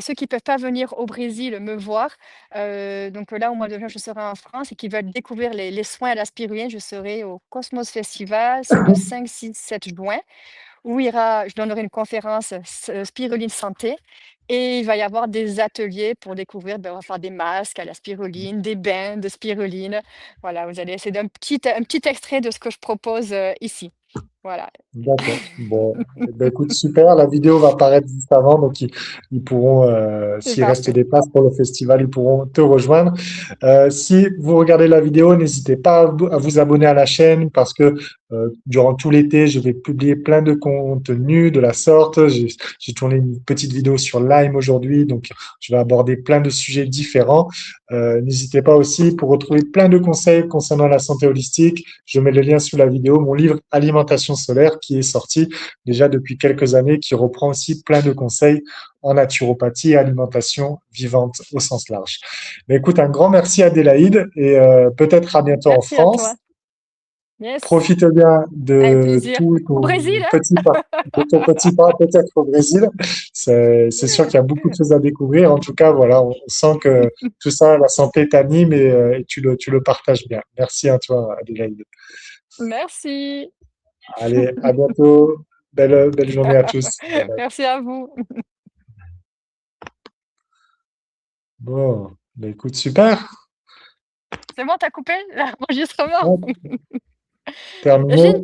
Speaker 2: ceux qui peuvent pas venir au Brésil me voir, donc là, au mois de juin, je serai en France et qui veulent découvrir les soins à la spiruline, je serai au Cosmos Festival, c'est le 5, 6, 7 juin. Je donnerai une conférence spiruline santé et il va y avoir des ateliers pour découvrir, ben, on va faire des masques à la spiruline, des bains de spiruline. Voilà, vous allez c'est un petit extrait de ce que je propose ici. Voilà.
Speaker 1: D'accord. Bon, eh ben, écoute, super. La vidéo va apparaître juste avant, donc ils pourront,
Speaker 2: C'est
Speaker 1: s'il reste
Speaker 2: parfait.
Speaker 1: des places pour le festival, ils pourront te rejoindre. Si vous regardez la vidéo, n'hésitez pas à vous abonner à la chaîne parce que durant tout l'été, je vais publier plein de contenus de la sorte. J'ai tourné une petite vidéo sur Lyme aujourd'hui, donc je vais aborder plein de sujets différents. N'hésitez pas aussi pour retrouver plein de conseils concernant la santé holistique. Je mets le lien sous la vidéo, mon livre Alimentation solaire qui est sorti déjà depuis quelques années, qui reprend aussi plein de conseils en naturopathie et alimentation vivante au sens large. Mais écoute, un grand merci Adélaïde et peut-être à bientôt en
Speaker 2: Merci à toi.
Speaker 1: France.
Speaker 2: Yes,
Speaker 1: Profite bien
Speaker 2: avec
Speaker 1: de
Speaker 2: plaisir.
Speaker 1: tout
Speaker 2: Au
Speaker 1: ton
Speaker 2: Brésil, hein?
Speaker 1: petit pas, de ton petit pas peut-être au Brésil. C'est sûr qu'il y a beaucoup de choses à découvrir. En tout cas, voilà, on sent que tout ça, la santé t'anime et tu le partages bien. Merci à toi, Adélaïde.
Speaker 2: Merci.
Speaker 1: Allez, à bientôt. Belle journée à tous. Bye bye.
Speaker 2: Merci à vous.
Speaker 1: Bon, bah écoute, super.
Speaker 2: C'est bon, t'as coupé l'enregistrement?
Speaker 1: Hop,
Speaker 2: J'ai
Speaker 1: terminé.
Speaker 2: une